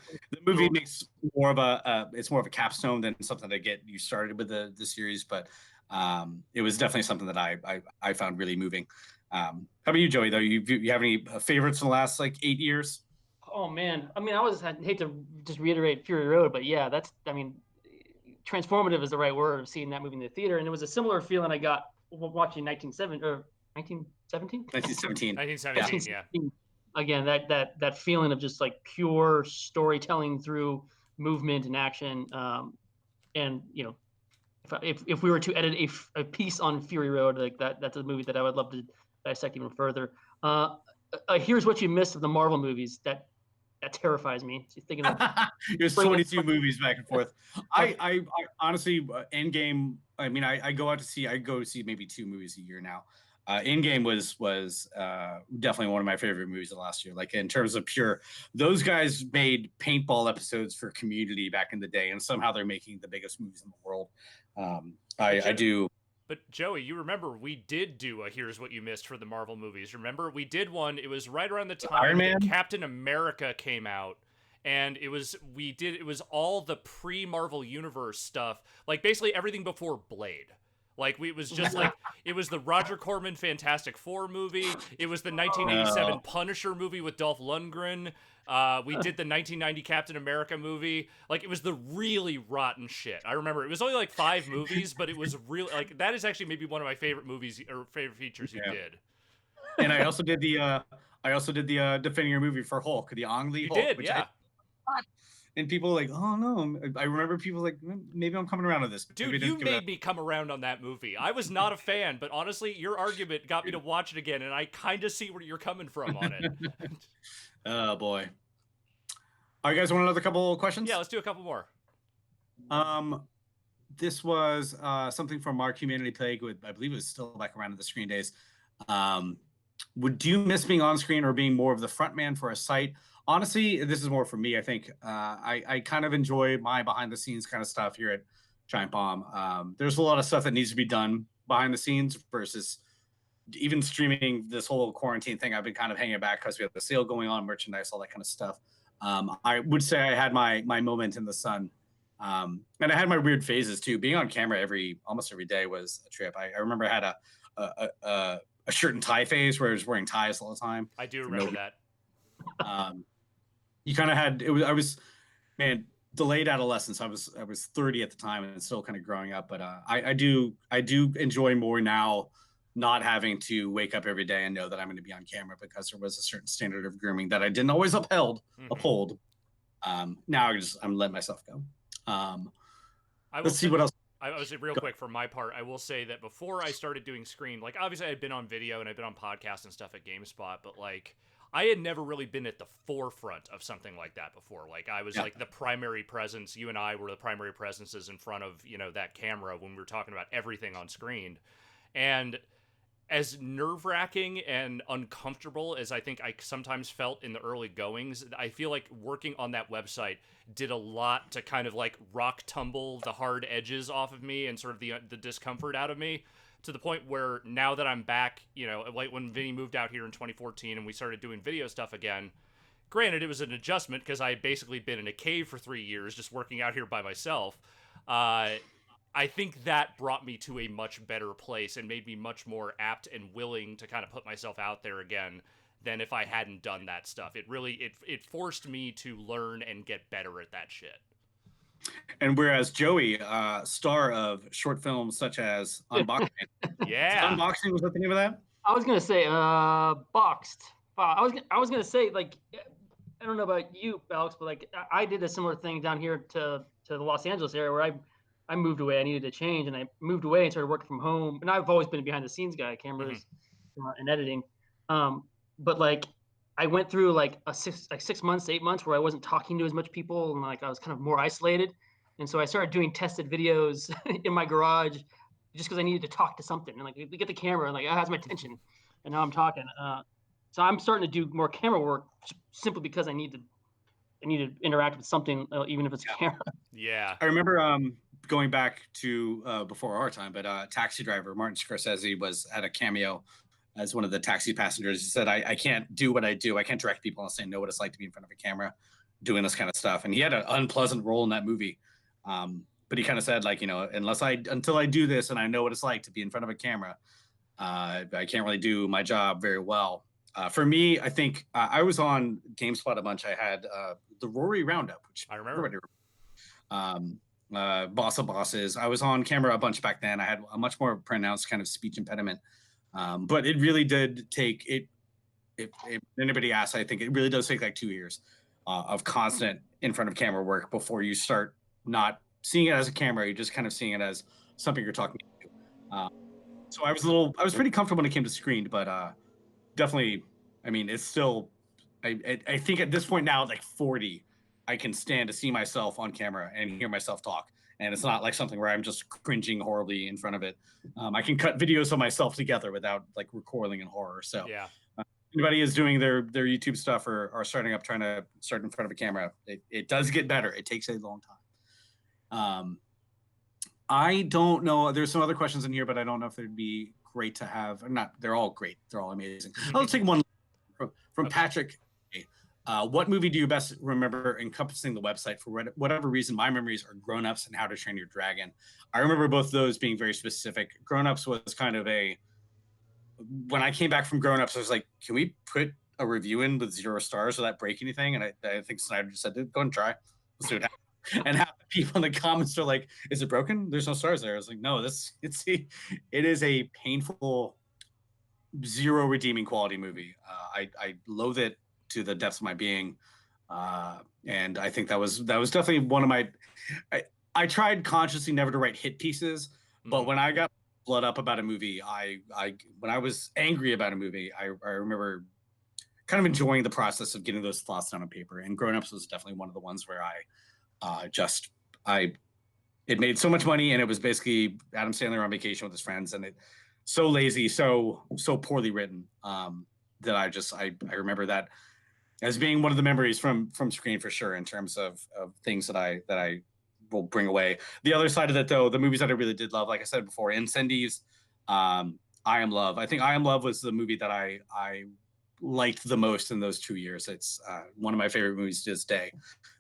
movie makes more of it's more of a capstone than something to get you started with the series, but it was definitely something that I found really moving. How about you, Joey? Though you have any favorites in the last like 8 years? Oh man, I mean, I hate to just reiterate Fury Road, but yeah, I mean, transformative is the right word of seeing that movie in the theater, and it was a similar feeling I got watching 1970 or 1917. 1917. Yeah. 1917, yeah. Again, that feeling of just like pure storytelling through movement and action, and if we were to edit a piece on Fury Road, like that's a movie that I would love to dissect even further. Here's what you missed of the Marvel movies that terrifies me. So thinking of There's 22 movies back and forth. like, I honestly, Endgame. I mean, I go to see maybe 2 movies a year now. Endgame was definitely one of my favorite movies of last year. Like in terms of pure, those guys made paintball episodes for Community back in the day, and somehow they're making the biggest movies in the world. I do. But Joey, you remember we did do a Here's What You Missed for the Marvel movies. Remember? We did one. It was right around the time Iron Man? that Captain America came out. And it was all the pre-Marvel Universe stuff. Like basically everything before Blade. Like it was just like it was the Roger Corman Fantastic Four movie. It was the 1987 Punisher movie with Dolph Lundgren. We did the 1990 Captain America movie. Like it was the really rotten shit. I remember it was only like 5 movies, but it was really like that is actually maybe one of my favorite movies or favorite features you did. And I also did the defending your movie for Hulk, the Ang Lee You Hulk, did, which yeah. and people were like, oh no. I remember people like, maybe I'm coming around to this. Dude, you made me come around on that movie. I was not a fan, but honestly, your argument got me to watch it again, and I kind of see where you're coming from on it. Oh boy. All right, guys, want another couple of questions? Yeah, let's do a couple more. This was something from Mark Humanity Plague with, I believe it was still back around in the screen days. Would you miss being on screen or being more of the front man for a site? Honestly, this is more for me. I think I kind of enjoy my behind the scenes kind of stuff here at Giant Bomb. There's a lot of stuff that needs to be done behind the scenes versus even streaming this whole quarantine thing. I've been kind of hanging back because we have the sale going on, merchandise, all that kind of stuff. I would say I had my moment in the sun. And I had my weird phases too. Being on camera almost every day was a trip. I remember I had a shirt and tie phase where I was wearing ties all the time. I do remember that. You kind of had I was delayed adolescence. I was 30 at the time and still kind of growing up. But I do enjoy more now not having to wake up every day and know that I'm going to be on camera, because there was a certain standard of grooming that I didn't always uphold. Now I'm letting myself go. Let's see what else. I was real quick for my part. I will say that before I started doing screen, like obviously I'd been on video and I'd been on podcasts and stuff at GameSpot, but like I had never really been at the forefront of something like that before. Like I was like the primary presence. You and I were the primary presences in front of, that camera when we were talking about everything on screen. And as nerve-wracking and uncomfortable as I think I sometimes felt in the early goings, I feel like working on that website did a lot to kind of like rock tumble the hard edges off of me and sort of the discomfort out of me, to the point where now that I'm back, you know, like when Vinny moved out here in 2014 and we started doing video stuff again. Granted, it was an adjustment because I had basically been in a cave for 3 years just working out here by myself. Uh, I think that brought me to a much better place and made me much more apt and willing to kind of put myself out there again than if I hadn't done that stuff. It really it forced me to learn and get better at that shit. And whereas Joey, star of short films such as Unboxing, Yeah. Unboxing was that the name of that? I was gonna say boxed. I was gonna say like I don't know about you, Alex, but like I did a similar thing down here to the Los Angeles area where I moved away. I needed to change, and I moved away and started working from home. And I've always been a behind the scenes guy, cameras and editing. But like I went through like 6 months, 8 months where I wasn't talking to as much people, and like I was kind of more isolated. And so I started doing tested videos in my garage just because I needed to talk to something. And like we get the camera, and like it has my attention, and now I'm talking. So I'm starting to do more camera work simply because I need to interact with something, even if it's a camera. Yeah. I remember going back to before our time, but Taxi Driver Martin Scorsese was at a cameo as one of the taxi passengers. He said, I can't do what I do. I can't direct people unless I know what it's like to be in front of a camera doing this kind of stuff. And he had an unpleasant role in that movie. But he kind of said, like, you know, until I do this and I know what it's like to be in front of a camera, I can't really do my job very well. For me, I think I was on GameSpot a bunch. I had the Rorie Roundup, which I remember. Boss of Bosses. I was on camera a bunch back then. I had a much more pronounced kind of speech impediment, but it really did take it. If anybody asks, I think it really does take like 2 years of constant in front of camera work before you start not seeing it as a camera. You're just kind of seeing it as something you're talking to. So I was pretty comfortable when it came to screened, but definitely, I mean, it's still, I think at this point now, like 40, I can stand to see myself on camera and hear myself talk. And it's not like something where I'm just cringing horribly in front of it. I can cut videos of myself together without like recoiling in horror. So Yeah. anybody is doing their YouTube stuff or starting up, trying to start in front of a camera, it does get better. It takes a long time. I don't know. There's some other questions in here, but I don't know if they'd be great to have. Or not. They're all great. They're all amazing. I'll take one from Patrick. What movie do you best remember encompassing the website? For whatever reason, my memories are Grown Ups and How to Train Your Dragon. I remember both those being very specific. Grown Ups was kind of when I came back from Grown Ups, I was like, can we put a review in with 0 stars without break anything? And I think Snyder just said, go and try. Let's see what happens. And half the people in the comments are like, is it broken? There's no stars there. I was like, no, it is a painful, zero redeeming quality movie. I loathe it to the depths of my being. And I think that was definitely one of my, I tried consciously never to write hit pieces, but when I got blood up about a movie, when I was angry about a movie, I remember kind of enjoying the process of getting those thoughts down on paper. And Grown Ups was definitely one of the ones where it made so much money, and it was basically Adam Sandler on vacation with his friends, and it so lazy, so poorly written, that I remember that as being one of the memories from screen for sure, in terms of things that I will bring away. The other side of that, though, the movies that I really did love, like I said before, Incendies, I Am Love. I think I Am Love was the movie that I liked the most in those 2 years. It's one of my favorite movies to this day,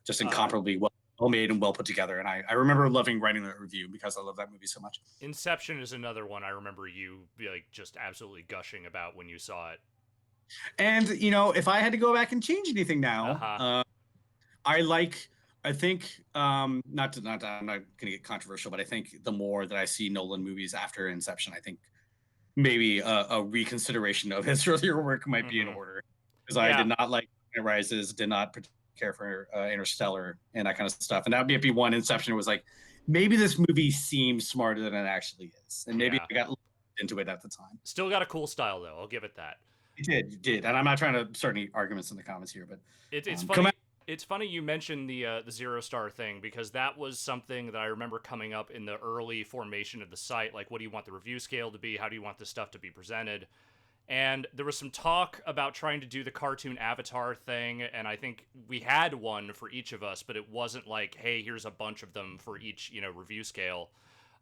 just incomparably well made and well put together. And I remember loving writing that review because I love that movie so much. Inception is another one I remember you like just absolutely gushing about when you saw it. And you know, if I had to go back and change anything now, I think I'm not gonna get controversial, but I think the more that I see Nolan movies after Inception, I think maybe a reconsideration of his earlier work might be in order, because I did not like Night Rises, did not care for Interstellar and that kind of stuff, and that might be one. Inception was like, maybe this movie seems smarter than it actually is, and maybe I got into it at the time. Still got a cool style though, I'll give it that. It did, and I'm not trying to start any arguments in the comments here, but it's funny. It's funny you mentioned the 0 star thing, because that was something that I remember coming up in the early formation of the site. Like, what do you want the review scale to be? How do you want this stuff to be presented? And there was some talk about trying to do the cartoon avatar thing, and I think we had one for each of us, but it wasn't like, hey, here's a bunch of them for each, review scale.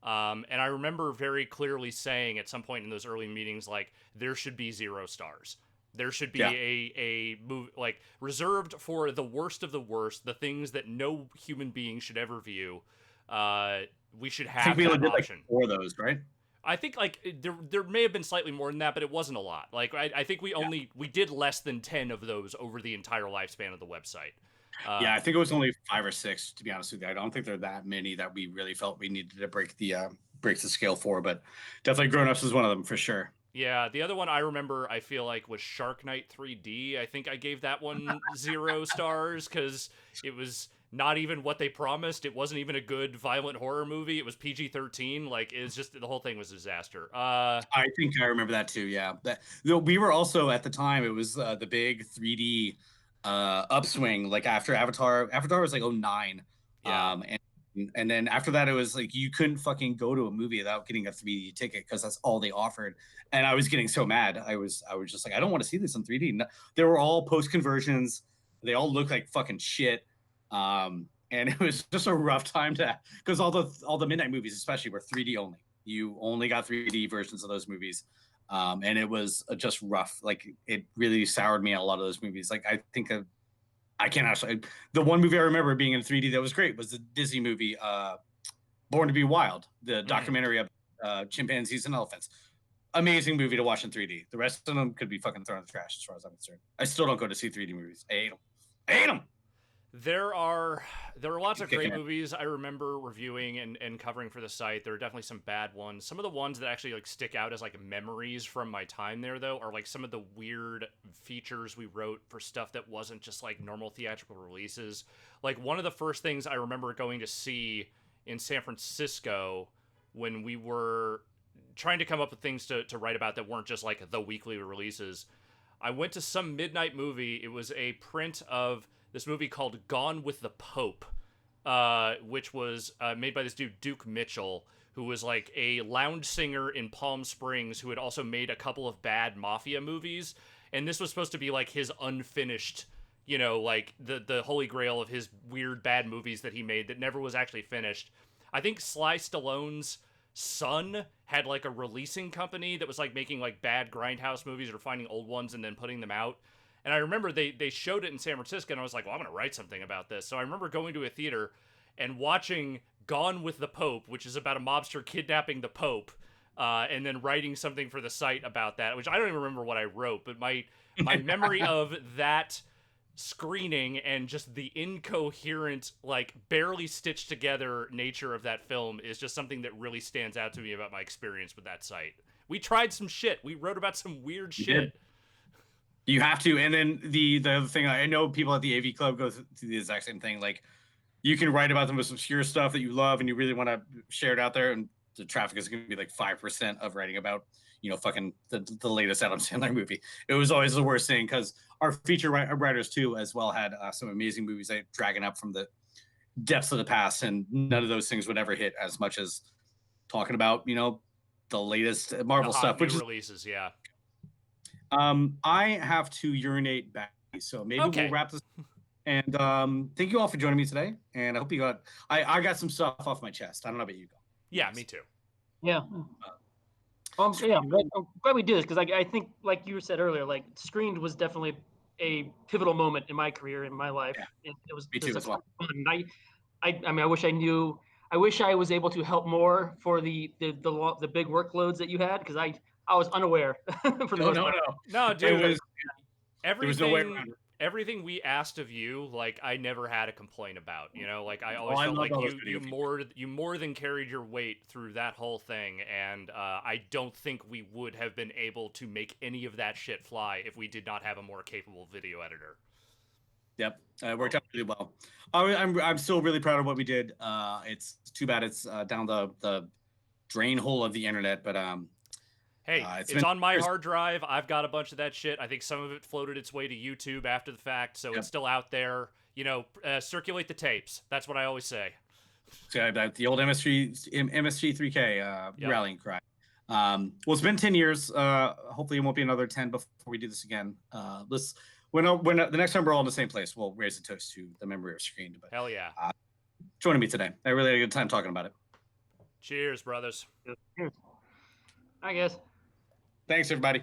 And I remember very clearly saying at some point in those early meetings, like, there should be 0 stars. There should be Yeah. a movie like reserved for the worst of the worst, the things that no human being should ever view. We should I think have we only that did like option. 4 of those, right? I think like there may have been slightly more than that, but it wasn't a lot. Like I think we did less than 10 of those over the entire lifespan of the website. Yeah, I think it was only 5 or 6, to be honest with you. I don't think there are that many that we really felt we needed to break the scale for, but definitely Grown Ups was one of them for sure. Yeah, the other one I remember, I feel like, was Shark Night 3D. I think I gave that one 0 stars because it was not even what they promised. It wasn't even a good violent horror movie. It was PG-13. Like, it's just the whole thing was a disaster. I think I remember that too. Yeah, we were also at the time. It was the big 3D upswing. Like after Avatar, Avatar was like '09, Yeah. and then after that, it was like you couldn't fucking go to a movie without getting a 3D ticket because that's all they offered. And I was getting so mad. I was just like, I don't want to see this in 3D. They were all post conversions. They all look like fucking shit. And it was just a rough time to, because all the midnight movies especially were 3D only. You only got 3D versions of those movies. And it was just rough. Like it really soured me on a lot of those movies. Like I think I can't actually, the one movie I remember being in 3D that was great was the Disney movie, Born to be Wild, the documentary of chimpanzees and elephants. Amazing movie to watch in 3D. The rest of them could be fucking thrown in the trash as far as I'm concerned. I still don't go to see 3D movies. I hate them. I hate them. There are lots of great Kicking it. movies I remember reviewing and covering for the site. There are definitely some bad ones. Some of the ones that actually like stick out as like memories from my time there though are like some of the weird features we wrote for stuff that wasn't just like normal theatrical releases. Like one of the first things I remember going to see in San Francisco when we were trying to come up with things to write about that weren't just like the weekly releases. I went to some midnight movie. It was a print of this movie called Gone with the Pope, which was made by this dude, Duke Mitchell, who was like a lounge singer in Palm Springs who had also made a couple of bad mafia movies. And this was supposed to be like his unfinished, like the holy grail of his weird bad movies that he made that never was actually finished. I think Sly Stallone's son had like a releasing company that was like making like bad grindhouse movies or finding old ones and then putting them out. And I remember they showed it in San Francisco, and I was like, well, I'm going to write something about this. So I remember going to a theater and watching Gone with the Pope, which is about a mobster kidnapping the Pope, and then writing something for the site about that, which I don't even remember what I wrote, but my memory of that screening and just the incoherent, like, barely stitched together nature of that film is just something that really stands out to me about my experience with that site. We tried some shit. We wrote about some weird shit. Did. You have to. And then the other thing, I know people at the AV Club go through the exact same thing. Like, you can write about the most obscure stuff that you love and you really want to share it out there, and the traffic is going to be like 5% of writing about, fucking the latest Adam Sandler movie. It was always the worst thing because our feature writers too as well had some amazing movies that dragging up from the depths of the past, and none of those things would ever hit as much as talking about the latest Marvel The hot stuff, new which is releases, yeah. I have to urinate badly, so maybe Okay. we'll wrap this. And thank you all for joining me today. And I hope you got. I got some stuff off my chest. I don't know about you, go. Yeah, me too. Yeah. Yeah, I'm glad we did this because I think, like you said earlier, like Screened was definitely a pivotal moment in my career, in my life. Yeah. It was Me too as well. fun. I mean, I wish I knew. I wish I was able to help more for the big workloads that you had because I was unaware for the most part. No, dude. It was, everything, there was no way around it. Everything we asked of you, like I never had a complaint about. Like I always I felt love like all those you video you more than carried your weight through that whole thing, and I don't think we would have been able to make any of that shit fly if we did not have a more capable video editor. Yep, it worked out really well. I'm still really proud of what we did. It's too bad it's down the drain hole of the internet, but hey, it's it's on my hard drive. I've got a bunch of that shit. I think some of it floated its way to YouTube after the fact, so It's still out there. circulate the tapes. That's what I always say. So the old MSG3K Yep. rallying cry. Well, it's been 10 years. Hopefully, it won't be another 10 before we do this again. When the next time we're all in the same place, we'll raise a toast to the memory of Screened. But Hell yeah. Joining me today, I really had a good time talking about it. Cheers, brothers. I guess. Thanks, everybody.